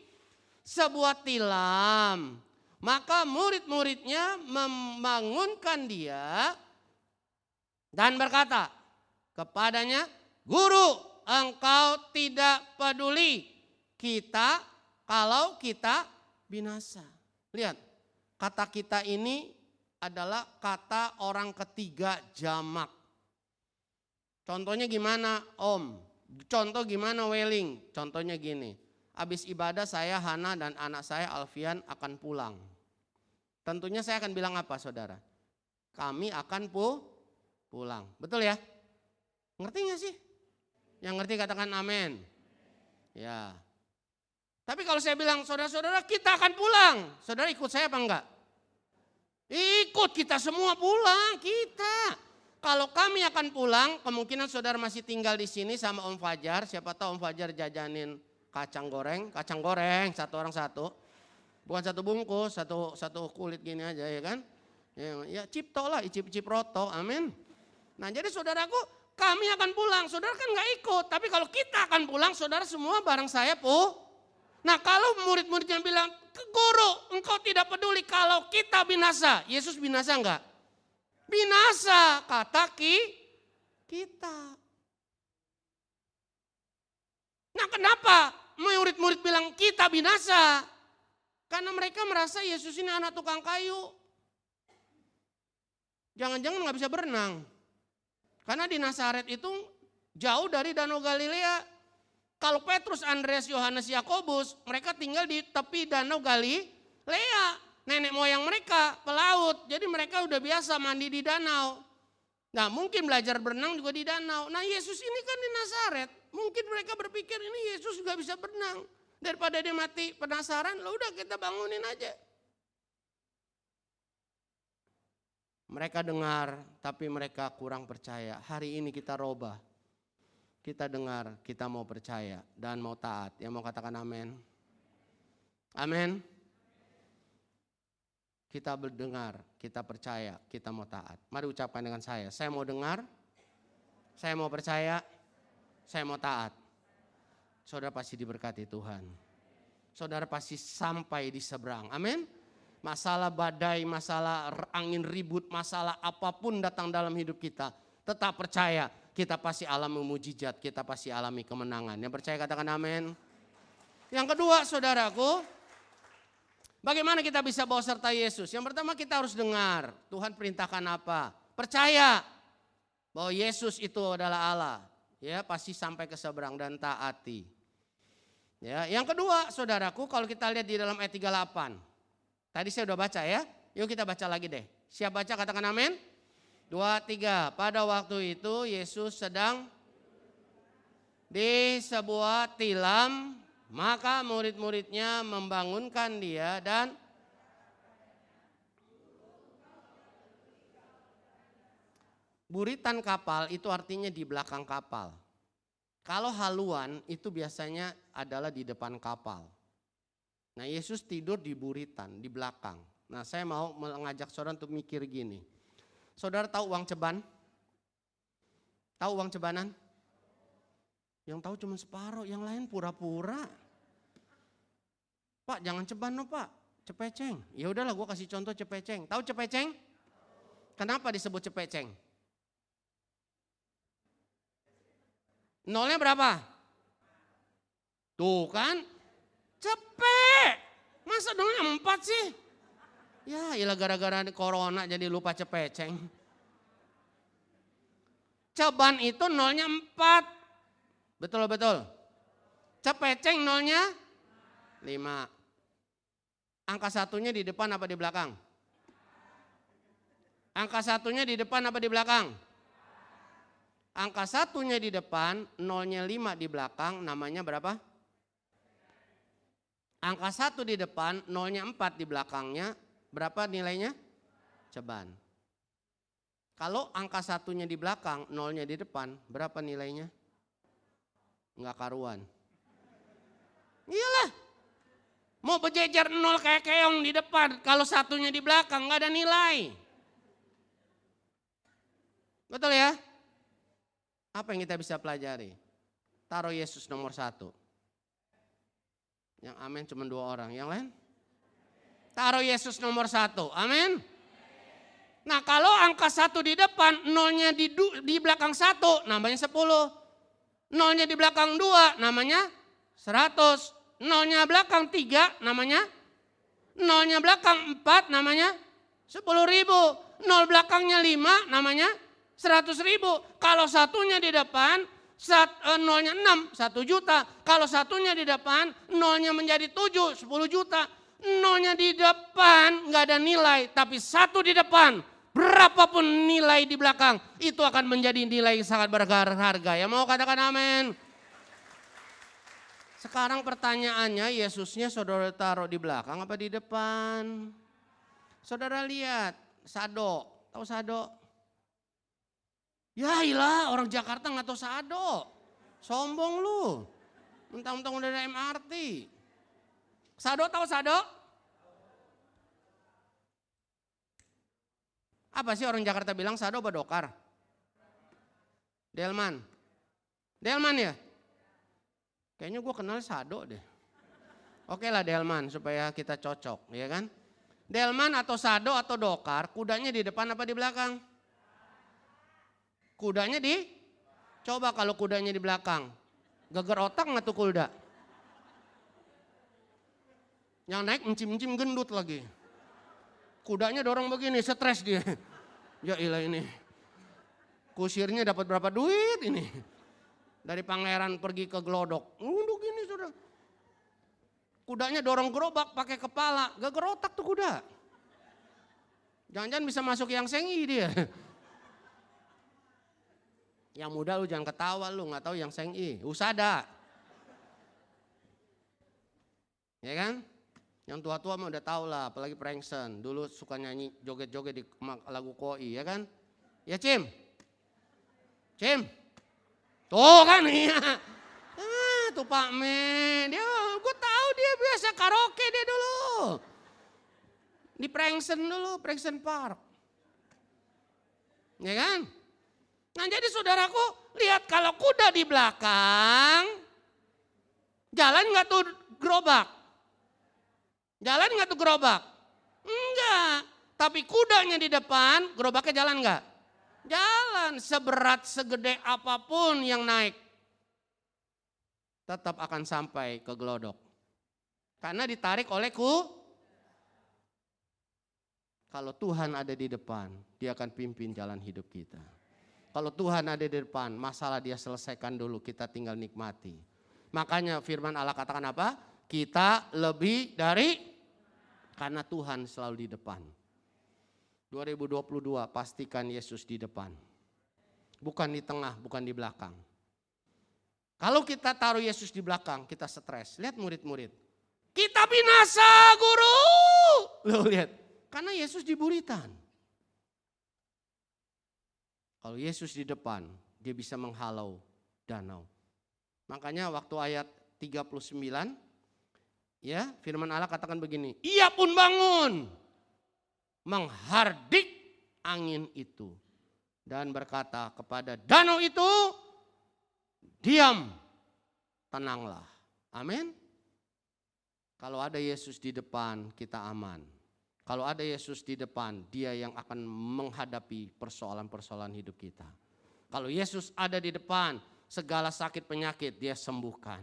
sebuah tilam. Maka murid-muridnya membangunkan dia dan berkata kepadanya, "Guru, engkau tidak peduli kita kalau kita binasa." Lihat. Kata kita ini adalah kata orang ketiga jamak. Contohnya gimana Om? Contoh gimana Welling? Contohnya gini. Habis ibadah saya, Hana dan anak saya Alfian akan pulang. Tentunya saya akan bilang apa saudara? Kami akan pulang. Betul ya? Ngerti gak sih? Yang ngerti katakan amin. Ya. Tapi kalau saya bilang saudara-saudara kita akan pulang. Saudara ikut saya apa enggak? Ikut kita semua pulang kita. kalau kami akan pulang, kemungkinan saudara masih tinggal di sini sama Om Fajar. Siapa tahu Om Fajar jajanin kacang goreng satu orang satu. Bukan satu bungkus, satu kulit gini aja ya kan. Ya cipto lah, icip-icip roto, amin. Nah jadi saudaraku, kami akan pulang, saudara kan gak ikut. Tapi kalau kita akan pulang, saudara semua bareng saya Nah kalau murid-muridnya bilang, guru engkau tidak peduli kalau kita binasa. Yesus binasa enggak? Binasa, kata kita. Nah kenapa murid-murid bilang kita binasa? Karena mereka merasa Yesus ini anak tukang kayu. Jangan-jangan gak bisa berenang. Karena di Nazaret itu jauh dari Danau Galilea. Kalau Petrus, Andreas, Yohanes, Yakobus, mereka tinggal di tepi Danau Galilea. Nenek moyang mereka pelaut, jadi mereka udah biasa mandi di danau. Nah mungkin belajar berenang juga di danau. Nah Yesus ini kan di Nazaret, mungkin mereka berpikir ini Yesus gak bisa berenang. Daripada dia mati penasaran, lo udah kita bangunin aja. Mereka dengar, tapi mereka kurang percaya. Hari ini kita robah. Kita dengar, kita mau percaya dan mau taat. Yang mau katakan amin? Amin. Kita berdengar, kita percaya, kita mau taat. Mari ucapkan dengan saya mau dengar, saya mau percaya, saya mau taat. Saudara pasti diberkati Tuhan. Saudara pasti sampai di seberang. Amin. Masalah badai, masalah angin ribut, masalah apapun datang dalam hidup kita. Tetap percaya, kita pasti alami mujizat, kita pasti alami kemenangan. Yang percaya katakan amin. Yang kedua saudaraku, bagaimana kita bisa bawa serta Yesus? Yang pertama kita harus dengar, Tuhan perintahkan apa. Percaya bahwa Yesus itu adalah Allah. Ya, pasti sampai ke seberang dan taati. Ya, yang kedua saudaraku, kalau kita lihat di dalam ayat 38. Tadi saya udah baca ya, yuk kita baca lagi deh. Siap baca katakan amin. 2, 3. Pada waktu itu Yesus sedang di sebuah tilam, maka murid-muridnya membangunkan dia dan buritan kapal itu artinya di belakang kapal. Kalau haluan itu biasanya adalah di depan kapal. Nah Yesus tidur di buritan, di belakang. Nah saya mau mengajak saudara untuk mikir gini. Saudara tahu uang ceban? Tahu uang cebanan? Yang tahu cuma separuh, yang lain pura-pura. Pak jangan ceban no pak, cepeceng. Ya udahlah gue kasih contoh cepeceng. Tahu cepeceng? Kenapa disebut cepeceng? Nolnya berapa? Tuh kan, cepet. Masa nolnya 4 sih? Ya ilah gara-gara corona jadi lupa cepeceng. Ceban itu nolnya 4. Betul-betul. Cepeceng nolnya 5. Angka satunya di depan apa di belakang? Angka satunya di depan apa di belakang? Angka satunya di depan, nolnya 5 di belakang, namanya berapa? Angka 1 di depan, nolnya 4 di belakangnya, berapa nilainya? Ceban. Kalau angka satunya di belakang, nolnya di depan, berapa nilainya? Enggak karuan. Iyalah. Mau berjejer 0 kayak keong di depan, kalau satunya di belakang enggak ada nilai. Betul ya? Apa yang kita bisa pelajari? Taruh Yesus nomor 1. Yang amin cuma 2 orang, yang lain? Taruh Yesus nomor 1, amin. Nah kalau angka 1 di depan, nolnya di belakang 1 namanya 10. Nolnya di belakang 2 namanya 100. Nolnya belakang 3 namanya, nolnya belakang 4 namanya 10.000. Nol belakangnya 5 namanya 100.000. Kalau satunya di depan, nolnya 6, 1 juta. Kalau satunya di depan, nolnya menjadi 7, 10 juta. Nolnya di depan nggak ada nilai, tapi 1 di depan, berapapun nilai di belakang, itu akan menjadi nilai yang sangat berharga. Ya mau katakan amin. Sekarang pertanyaannya, Yesusnya saudara taruh di belakang apa di depan? Saudara lihat, sado, tahu sado? Ya ilah, orang Jakarta nggak tahu sado. Sombong lu. Mentang-mentang udah ada MRT. Sado tahu sado? Apa sih orang Jakarta bilang sado apa dokar? Delman. Delman ya? Kayaknya gue kenal sado deh. Oke lah Delman supaya kita cocok, ya kan? Delman atau sado atau dokar, kudanya di depan apa di belakang? Kudanya coba kalau kudanya di belakang. Geger otak nggak tuh kuda? Yang naik encim-encim gendut lagi. Kudanya dorong begini, stres dia. Ya ilah ini. Kusirnya dapat berapa duit ini? Dari pangeran pergi ke Glodok. Nunduk gini sudah. Kudanya dorong gerobak pakai kepala. Geger otak tuh kuda. Jangan-jangan bisa masuk yang sengi dia. Yang muda lu jangan ketawa lu, nggak tahu yang sengi. Usada. Ya kan? Yang tua-tua mah udah tahu lah, apalagi Prengsen. Dulu suka nyanyi joget-joget di lagu Koi, ya kan? Ya Cim? Cim? Tuh kan iya. Tuh Pak Men, gue tahu dia biasa karaoke dia dulu. Di Prengsen dulu, Prengsen Park. Ya kan? Nah jadi saudaraku, lihat kalau kuda di belakang, jalan nggak tuh gerobak? Jalan nggak tuh gerobak? Enggak. Tapi kudanya di depan, gerobaknya jalan nggak? Jalan. Seberat segede apapun yang naik, tetap akan sampai ke Glodok. Karena ditarik oleh Kalau Tuhan ada di depan, dia akan pimpin jalan hidup kita. Kalau Tuhan ada di depan, masalah dia selesaikan dulu, kita tinggal nikmati. Makanya firman Allah katakan apa? Kita lebih dari, karena Tuhan selalu di depan. 2022 pastikan Yesus di depan. Bukan di tengah, bukan di belakang. Kalau kita taruh Yesus di belakang, kita stres. Lihat murid-murid. Kita binasa guru. Loh lihat, karena Yesus di buritan. Kalau Yesus di depan, dia bisa menghalau danau. Makanya waktu ayat 39, ya firman Allah katakan begini. Ia pun bangun, menghardik angin itu. Dan berkata kepada danau itu, diam, tenanglah. Amin. Kalau ada Yesus di depan, kita aman. Kalau ada Yesus di depan, dia yang akan menghadapi persoalan-persoalan hidup kita. Kalau Yesus ada di depan, segala sakit penyakit dia sembuhkan.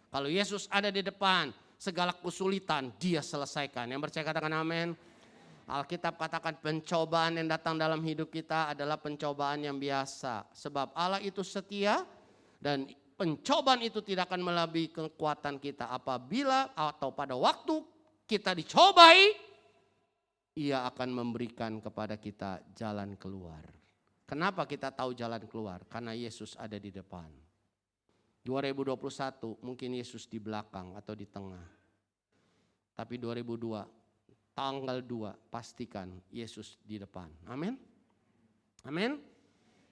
Kalau Yesus ada di depan, segala kesulitan dia selesaikan. Yang percaya katakan amin. Alkitab katakan pencobaan yang datang dalam hidup kita adalah pencobaan yang biasa. Sebab Allah itu setia dan pencobaan itu tidak akan melebihi kekuatan kita. Apabila atau pada waktu kita dicobai, Ia akan memberikan kepada kita jalan keluar. Kenapa kita tahu jalan keluar? Karena Yesus ada di depan. 2021 mungkin Yesus di belakang atau di tengah. Tapi 2002 tanggal 2 pastikan Yesus di depan. Amin. Amin.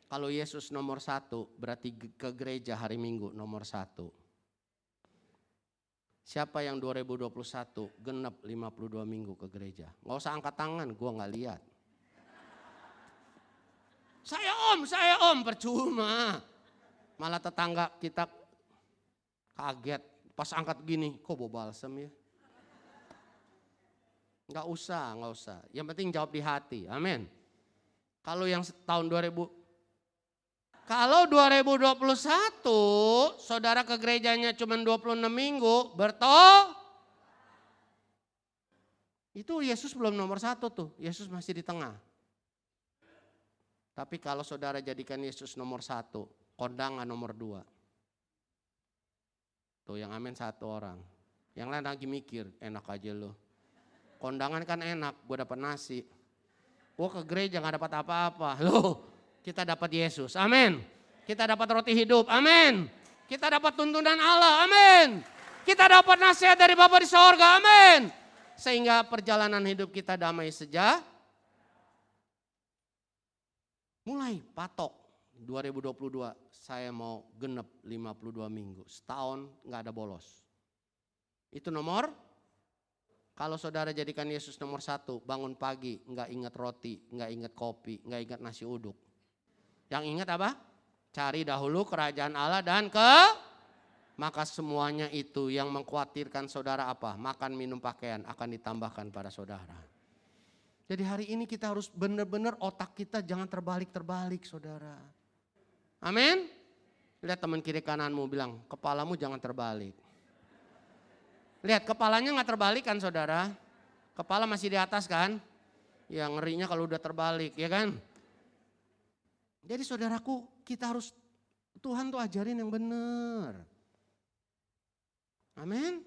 Kalau Yesus nomor 1 berarti ke gereja hari Minggu nomor 1. Siapa yang 2021 genap 52 minggu ke gereja? Gak usah angkat tangan, gue gak lihat. Saya om, percuma. Malah tetangga kita kaget pas angkat gini, kok bawa balsam ya? Gak usah. Yang penting jawab di hati, amin. Kalau yang tahun 2021, saudara ke gerejanya cuma 26 minggu, itu Yesus belum nomor 1 tuh, Yesus masih di tengah. Tapi kalau saudara jadikan Yesus nomor 1, kondangan nomor 2. Tuh yang amin 1 orang. Yang lain lagi mikir, enak aja lo. Kondangan kan enak, gue dapat nasi. Gue ke gereja gak dapat apa-apa. Loh. Kita dapat Yesus, amin. Kita dapat roti hidup, amin. Kita dapat tuntunan Allah, amin. Kita dapat nasihat dari Bapa di sorga, amin. Sehingga perjalanan hidup kita damai sejahtera. Mulai patok 2022 saya mau genep 52 minggu. Setahun gak ada bolos. Itu nomor, kalau saudara jadikan Yesus nomor 1, bangun pagi gak ingat roti, gak ingat kopi, gak ingat nasi uduk. Yang ingat apa? Cari dahulu kerajaan Allah dan maka semuanya itu yang mengkhawatirkan saudara apa? Makan, minum, pakaian akan ditambahkan pada saudara. Jadi hari ini kita harus benar-benar otak kita jangan terbalik-terbalik saudara. Amin. Lihat teman kiri kananmu bilang, kepalamu jangan terbalik. Lihat kepalanya gak terbalik kan saudara. Kepala masih di atas kan. Ya ngerinya kalau udah terbalik ya kan. Jadi saudaraku kita harus, Tuhan tuh ajarin yang benar. Amin.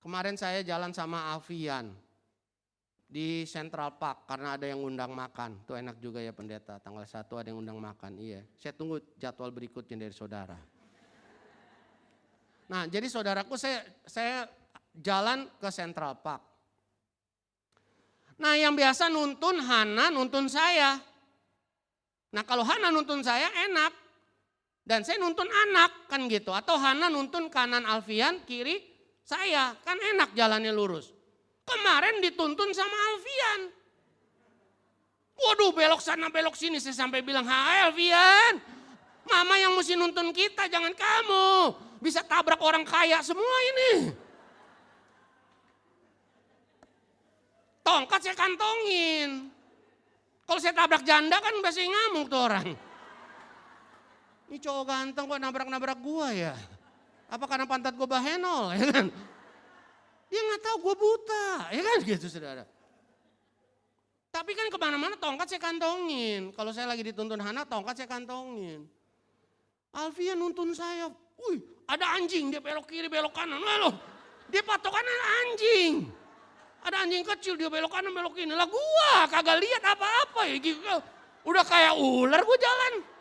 Kemarin saya jalan sama Alfian di Central Park karena ada yang undang makan. Tuh enak juga ya pendeta, tanggal 1 ada yang undang makan. Iya, saya tunggu jadwal berikutnya dari saudara. Nah jadi saudaraku saya jalan ke Central Park. Nah yang biasa nuntun Hana nuntun saya. Nah kalau Hana nuntun saya enak. Dan saya nuntun anak kan gitu. Atau Hana nuntun kanan Alfian, kiri saya. Kan enak jalannya lurus. Kemarin dituntun sama Alfian. Waduh belok sana belok sini. Saya sampai bilang, hai Alfian. Mama yang mesti nuntun kita jangan kamu. Bisa tabrak orang kaya semua ini. Tongkat saya kantongin. Kalau saya tabrak janda kan pasti ngamuk tuh orang. Ini cowok ganteng kok nabrak-nabrak gua ya. Apa karena pantat gua bahenol ya kan. Dia gak tahu gua buta ya kan gitu saudara. Tapi kan kemana-mana tongkat saya kantongin. Kalau saya lagi dituntun Hana tongkat saya kantongin. Alfian nuntun saya. Wih ada anjing dia belok kiri belok kanan. Lalu dia patokannya anjing. Ada anjing kecil dia belok kanan belok kiri. Lah gua kagak lihat apa-apa ya gitu. Udah kayak ular gua jalan.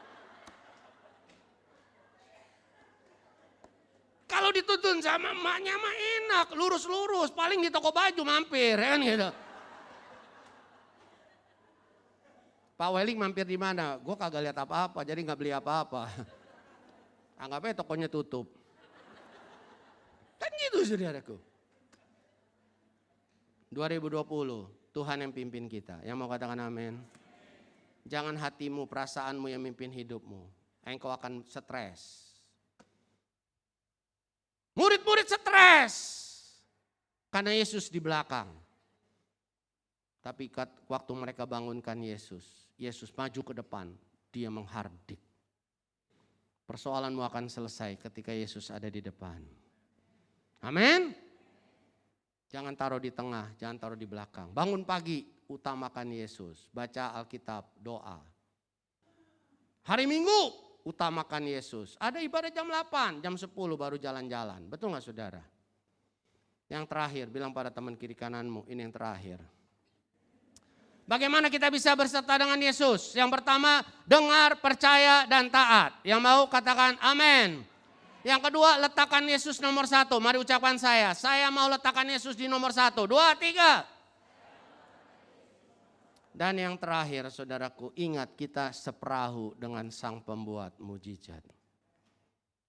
Kalau dituntun sama emaknya mah enak, lurus-lurus, paling di toko baju mampir kan gitu. Pak Weling mampir di mana? Gue kagak lihat apa-apa, jadi nggak beli apa-apa. Anggapnya tokonya tutup. Kan gitu saudaraku. 2020, Tuhan yang pimpin kita. Yang mau katakan amin? Jangan hatimu, perasaanmu yang mimpin hidupmu. Engkau akan stres. Murid-murid stres karena Yesus di belakang. Tapi waktu mereka bangunkan Yesus, Yesus maju ke depan, dia menghardik. Persoalanmu akan selesai ketika Yesus ada di depan. Amin. Jangan taruh di tengah, jangan taruh di belakang. Bangun pagi, utamakan Yesus. Baca Alkitab, doa. Hari Minggu, utamakan Yesus. Ada ibadah jam 8, jam 10 baru jalan-jalan. Betul gak saudara? Yang terakhir, bilang pada teman kiri kananmu, ini yang terakhir. Bagaimana kita bisa berserta dengan Yesus? Yang pertama, dengar, percaya, dan taat. Yang mau katakan amin. Yang kedua, letakkan Yesus nomor 1. Mari ucapkan saya mau letakkan Yesus di nomor 1. 2, 3. Dan yang terakhir saudaraku, ingat kita seperahu dengan sang pembuat mujizat.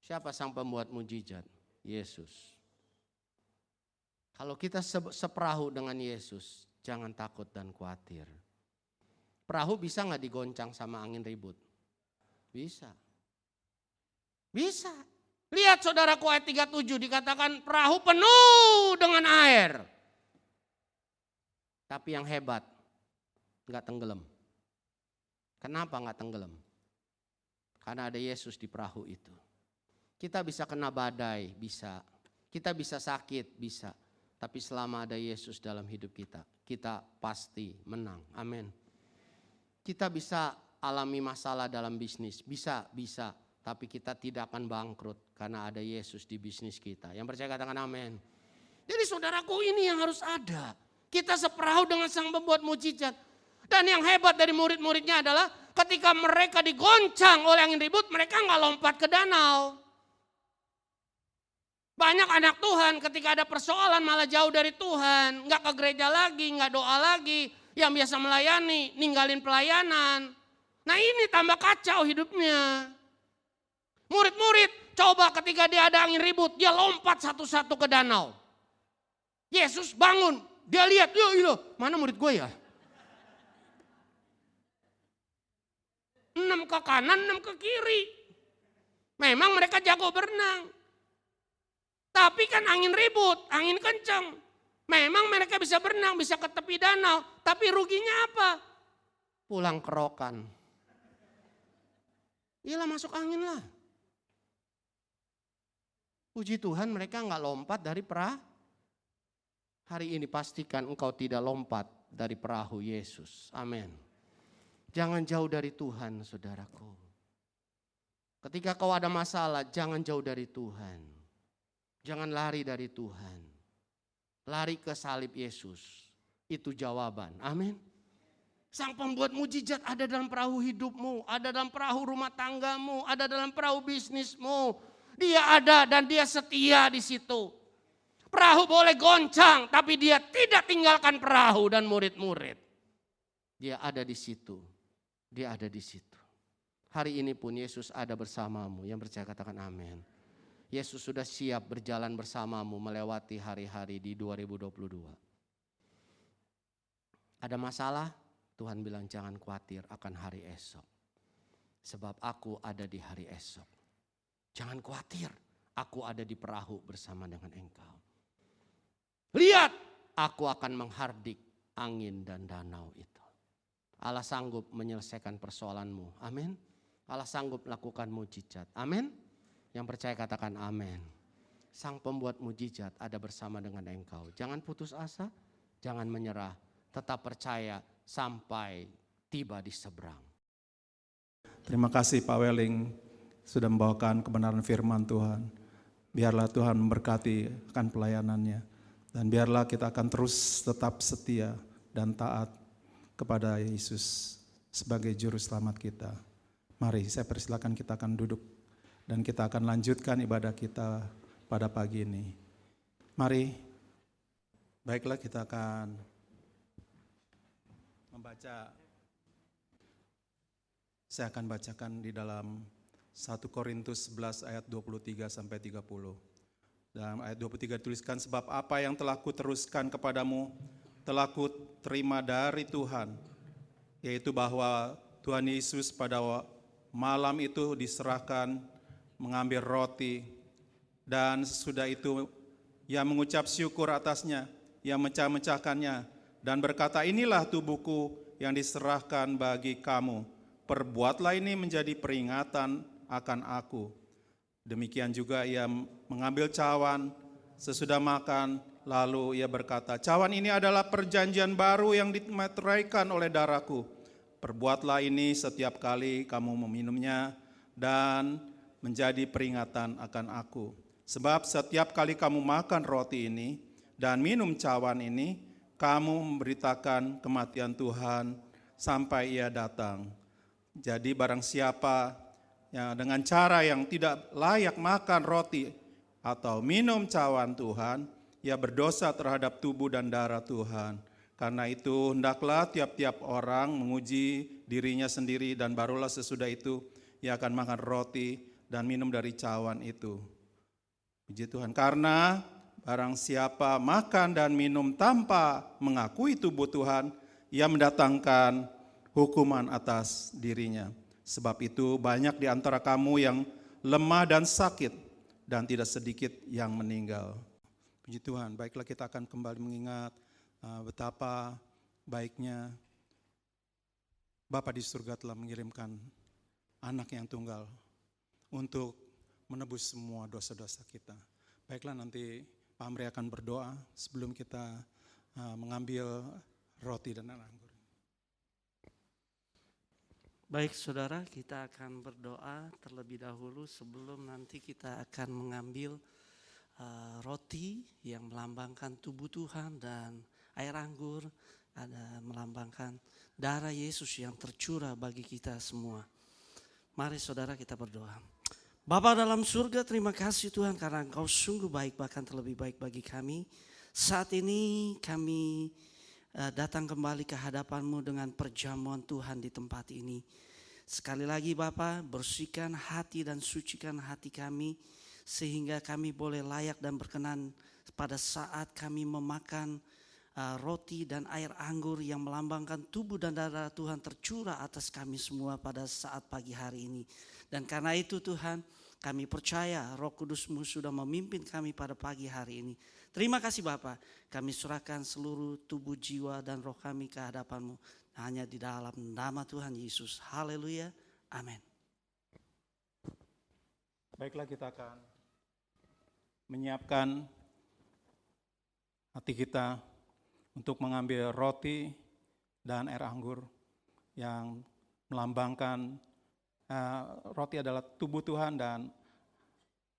Siapa sang pembuat mujizat? Yesus. Kalau kita seperahu dengan Yesus, jangan takut dan khawatir. Perahu bisa gak digoncang sama angin ribut? Bisa. Bisa. Lihat saudaraku ayat 37 dikatakan perahu penuh dengan air. Tapi yang hebat, nggak tenggelam. Kenapa nggak tenggelam? Karena ada Yesus di perahu itu. Kita bisa kena badai, bisa. Kita bisa sakit, bisa. Tapi selama ada Yesus dalam hidup kita, kita pasti menang. Amin. Kita bisa alami masalah dalam bisnis, bisa. Tapi kita tidak akan bangkrut karena ada Yesus di bisnis kita. Yang percaya katakan amin. Jadi saudaraku ini yang harus ada. Kita seperahu dengan sang pembuat mujizat. Dan yang hebat dari murid-muridnya adalah ketika mereka digoncang oleh angin ribut, mereka nggak lompat ke danau. Banyak anak Tuhan ketika ada persoalan malah jauh dari Tuhan. Nggak ke gereja lagi, nggak doa lagi. Yang biasa melayani, ninggalin pelayanan. Nah ini tambah kacau hidupnya. Murid-murid coba ketika dia ada angin ribut, dia lompat satu-satu ke danau. Yesus bangun, dia lihat, yo, mana murid gue ya? 6 ke kanan, 6 ke kiri. Memang mereka jago berenang. Tapi kan angin ribut, angin kencang. Memang mereka bisa berenang, bisa ke tepi danau. Tapi ruginya apa? Pulang kerokan. Iyalah masuk angin lah. Puji Tuhan mereka nggak lompat dari perahu. Hari ini pastikan engkau tidak lompat dari perahu Yesus. Amin. Jangan jauh dari Tuhan, saudaraku. Ketika kau ada masalah, jangan jauh dari Tuhan. Jangan lari dari Tuhan. Lari ke salib Yesus. Itu jawaban. Amin. Sang pembuat mujizat ada dalam perahu hidupmu, ada dalam perahu rumah tanggamu, ada dalam perahu bisnismu. Dia ada dan dia setia di situ. Perahu boleh goncang, tapi dia tidak tinggalkan perahu dan murid-murid. Dia ada di situ. Dia ada di situ. Hari ini pun Yesus ada bersamamu. Yang percaya katakan amin. Yesus sudah siap berjalan bersamamu melewati hari-hari di 2022. Ada masalah? Tuhan bilang jangan khawatir akan hari esok. Sebab aku ada di hari esok. Jangan khawatir, aku ada di perahu bersama dengan engkau. Lihat, aku akan menghardik angin dan danau itu. Allah sanggup menyelesaikan persoalanmu. Amin. Allah sanggup melakukan mujizat. Amin. Yang percaya katakan amin. Sang pembuat mujizat ada bersama dengan engkau. Jangan putus asa, jangan menyerah. Tetap percaya sampai tiba di seberang. Terima kasih Pak Weling sudah membawakan kebenaran firman Tuhan. Biarlah Tuhan memberkati akan pelayanannya. Dan biarlah kita akan terus tetap setia dan taat kepada Yesus sebagai juru selamat kita. Mari saya persilakan kita akan duduk dan kita akan lanjutkan ibadah kita pada pagi ini. Mari, baiklah kita akan membaca. Saya akan bacakan di dalam 1 Korintus 11 ayat 23 sampai 30. Dalam ayat 23 tuliskan, sebab apa yang telah kuteruskan kepadamu telah kuterima dari Tuhan, yaitu bahwa Tuhan Yesus pada malam itu diserahkan mengambil roti, dan sesudah itu ia mengucap syukur atasnya, ia mecah-mecahkannya dan berkata, inilah tubuhku yang diserahkan bagi kamu, perbuatlah ini menjadi peringatan akan aku. Demikian juga ia mengambil cawan sesudah makan, lalu ia berkata, cawan ini adalah perjanjian baru yang dimeteraikan oleh darahku. Perbuatlah ini setiap kali kamu meminumnya dan menjadi peringatan akan aku. Sebab setiap kali kamu makan roti ini dan minum cawan ini, kamu memberitakan kematian Tuhan sampai ia datang. Jadi barang siapa yang dengan cara yang tidak layak makan roti atau minum cawan Tuhan, ia berdosa terhadap tubuh dan darah Tuhan. Karena itu hendaklah tiap-tiap orang menguji dirinya sendiri, dan barulah sesudah itu ia akan makan roti dan minum dari cawan itu. Puji Tuhan, karena barang siapa makan dan minum tanpa mengakui tubuh Tuhan, ia mendatangkan hukuman atas dirinya. Sebab itu banyak di antara kamu yang lemah dan sakit, dan tidak sedikit yang meninggal. Puji Tuhan, baiklah kita akan kembali mengingat betapa baiknya Bapa di surga telah mengirimkan anak yang tunggal untuk menebus semua dosa-dosa kita. Baiklah, nanti Pak Amri akan berdoa sebelum kita mengambil roti dan anggur. Baik saudara, kita akan berdoa terlebih dahulu sebelum nanti kita akan mengambil roti yang melambangkan tubuh Tuhan dan air anggur ada melambangkan darah Yesus yang tercurah bagi kita semua. Mari saudara kita berdoa. Bapa dalam surga, terima kasih Tuhan karena Engkau sungguh baik, bahkan terlebih baik bagi kami. Saat ini kami datang kembali ke hadapan-Mu dengan perjamuan Tuhan di tempat ini. Sekali lagi Bapa, bersihkan hati dan sucikan hati kami, sehingga kami boleh layak dan berkenan pada saat kami memakan roti dan air anggur yang melambangkan tubuh dan darah Tuhan tercurah atas kami semua pada saat pagi hari ini. Dan karena itu Tuhan, kami percaya Roh Kudus-Mu sudah memimpin kami pada pagi hari ini. Terima kasih Bapa, kami serahkan seluruh tubuh, jiwa, dan roh kami ke hadapan-Mu. Hanya di dalam nama Tuhan Yesus. Haleluya. Amin. Baiklah, kita akan menyiapkan hati kita untuk mengambil roti dan air anggur yang melambangkan roti adalah tubuh Tuhan dan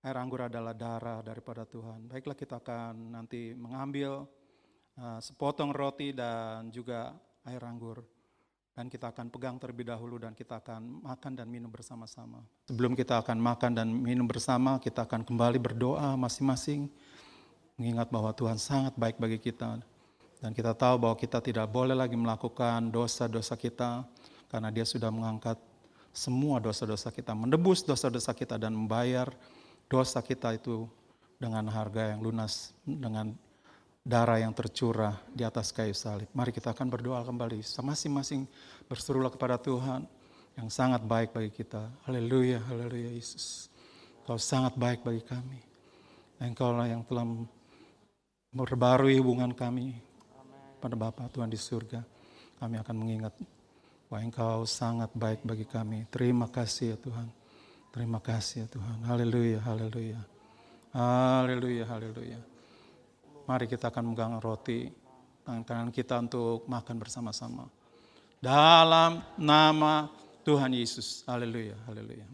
air anggur adalah darah daripada Tuhan. Baiklah, kita akan nanti mengambil sepotong roti dan juga air anggur. Dan kita akan pegang terlebih dahulu dan kita akan makan dan minum bersama-sama. Sebelum kita akan makan dan minum bersama, kita akan kembali berdoa masing-masing. Mengingat bahwa Tuhan sangat baik bagi kita. Dan kita tahu bahwa kita tidak boleh lagi melakukan dosa-dosa kita. Karena Dia sudah mengangkat semua dosa-dosa kita. Menebus dosa-dosa kita dan membayar dosa kita itu dengan harga yang lunas. Dengan darah yang tercurah di atas kayu salib. Mari kita akan berdoa kembali. Masing-masing berserulah kepada Tuhan yang sangat baik bagi kita. Haleluya, haleluya Yesus. Kau sangat baik bagi kami. Engkau lah yang telah memperbarui hubungan kami pada Bapa Tuhan di surga. Kami akan mengingat bahwa Engkau sangat baik bagi kami. Terima kasih ya Tuhan. Terima kasih ya Tuhan. Haleluya, haleluya. Haleluya, haleluya. Mari kita akan megang roti tangan kanan kita untuk makan bersama-sama. Dalam nama Tuhan Yesus. Haleluya, haleluya.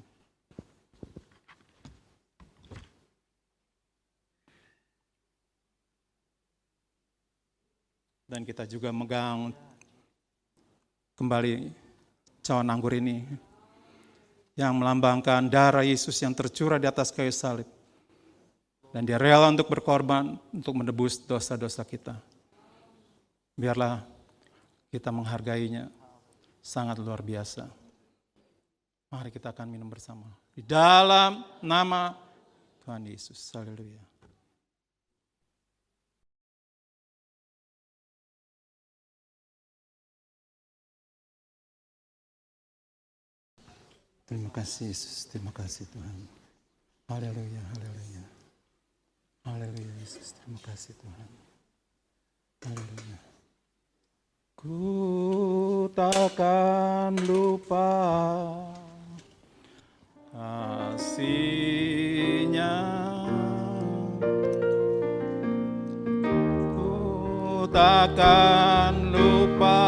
Dan kita juga megang kembali cawan anggur ini yang melambangkan darah Yesus yang tercurah di atas kayu salib. Dan Dia rela untuk berkorban untuk menebus dosa-dosa kita. Biarlah kita menghargainya, sangat luar biasa. Mari kita akan minum bersama. Di dalam nama Tuhan Yesus. Haleluya. Terima kasih Yesus, terima kasih Tuhan. Haleluya, haleluya. Haleluya Yesus, terima kasih Tuhan. Haleluya. Ku takkan lupa kasih-Nya. Ku takkan lupa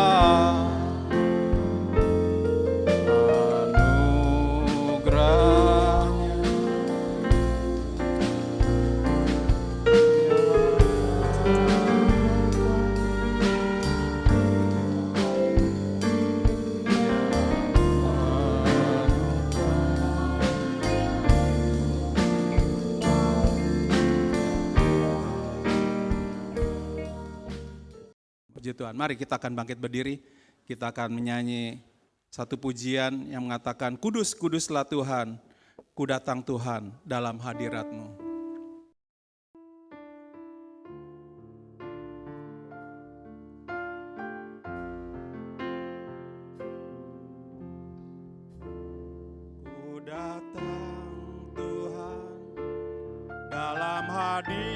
Tuhan. Mari kita akan bangkit berdiri, kita akan menyanyi satu pujian yang mengatakan, Kudus, kuduslah Tuhan, ku datang Tuhan dalam hadirat-Mu. Ku datang Tuhan dalam hadirat-Mu,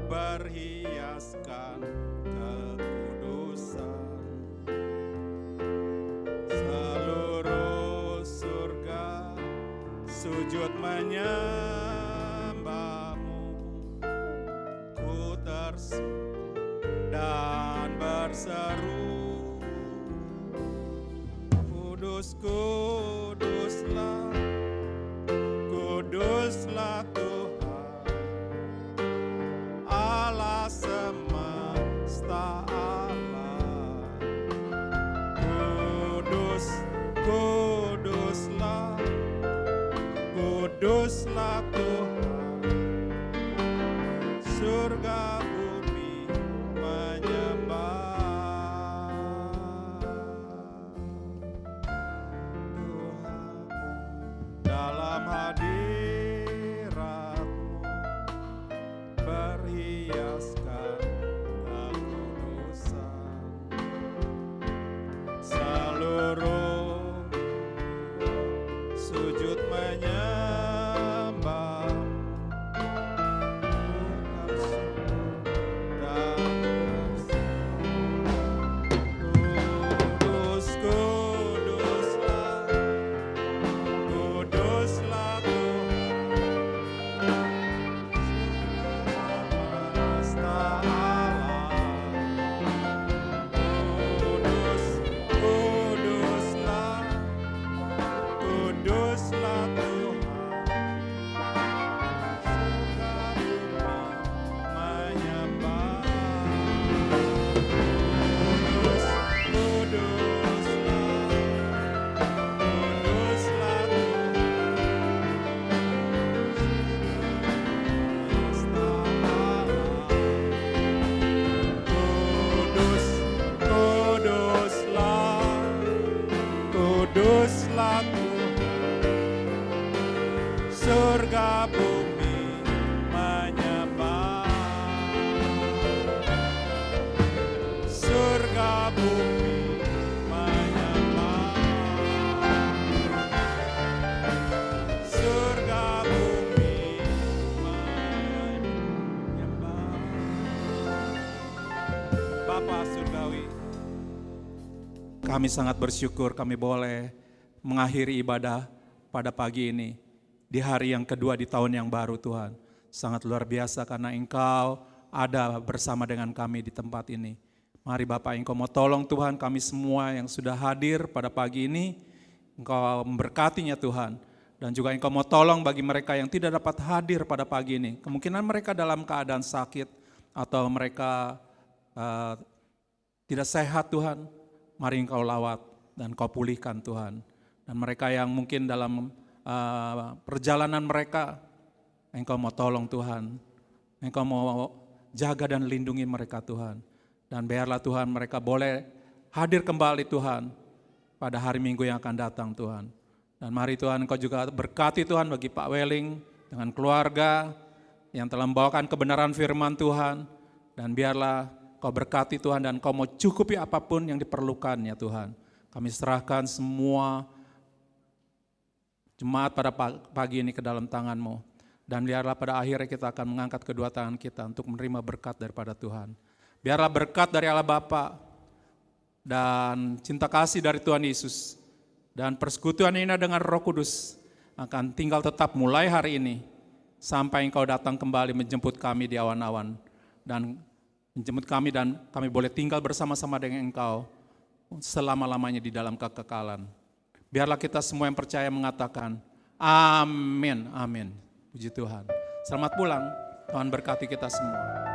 berhiaskan kekudusan. Seluruh surga sujud menyembah-Mu. Ku terseru dan berseru, Kudus, kuduslah, kuduslah Tuhan, Allah semesta alam. Kudus, kuduslah, kuduslah Tuhan, surga bumi menyembah. Kami sangat bersyukur kami boleh mengakhiri ibadah pada pagi ini, di hari yang kedua di tahun yang baru Tuhan. Sangat luar biasa karena Engkau ada bersama dengan kami di tempat ini. Mari Bapak, Engkau mau tolong Tuhan kami semua yang sudah hadir pada pagi ini, Engkau memberkatinya Tuhan. Dan juga Engkau mau tolong bagi mereka yang tidak dapat hadir pada pagi ini. Kemungkinan mereka dalam keadaan sakit atau mereka tidak sehat Tuhan. Mari Engkau lawat dan Kau pulihkan Tuhan. Dan mereka yang mungkin dalam perjalanan mereka, Engkau mau tolong Tuhan. Engkau mau jaga dan lindungi mereka Tuhan. Dan biarlah Tuhan mereka boleh hadir kembali Tuhan pada hari Minggu yang akan datang Tuhan. Dan mari Tuhan Engkau juga berkati Tuhan bagi Pak Weling dengan keluarga yang telah membawakan kebenaran firman Tuhan. Dan biarlah Kau berkati Tuhan dan Kau mau cukupi apapun yang diperlukan ya Tuhan. Kami serahkan semua jemaat pada pagi ini ke dalam tangan-Mu. Dan biarlah pada akhirnya kita akan mengangkat kedua tangan kita untuk menerima berkat daripada Tuhan. Biarlah berkat dari Allah Bapa dan cinta kasih dari Tuhan Yesus dan persekutuan ini dengan Roh Kudus akan tinggal tetap mulai hari ini sampai Engkau datang kembali menjemput kami di awan-awan dan menjemput kami dan kami boleh tinggal bersama-sama dengan Engkau selama-lamanya di dalam kekekalan. Biarlah kita semua yang percaya mengatakan amin, amin. Puji Tuhan. Selamat pulang, Tuhan berkati kita semua.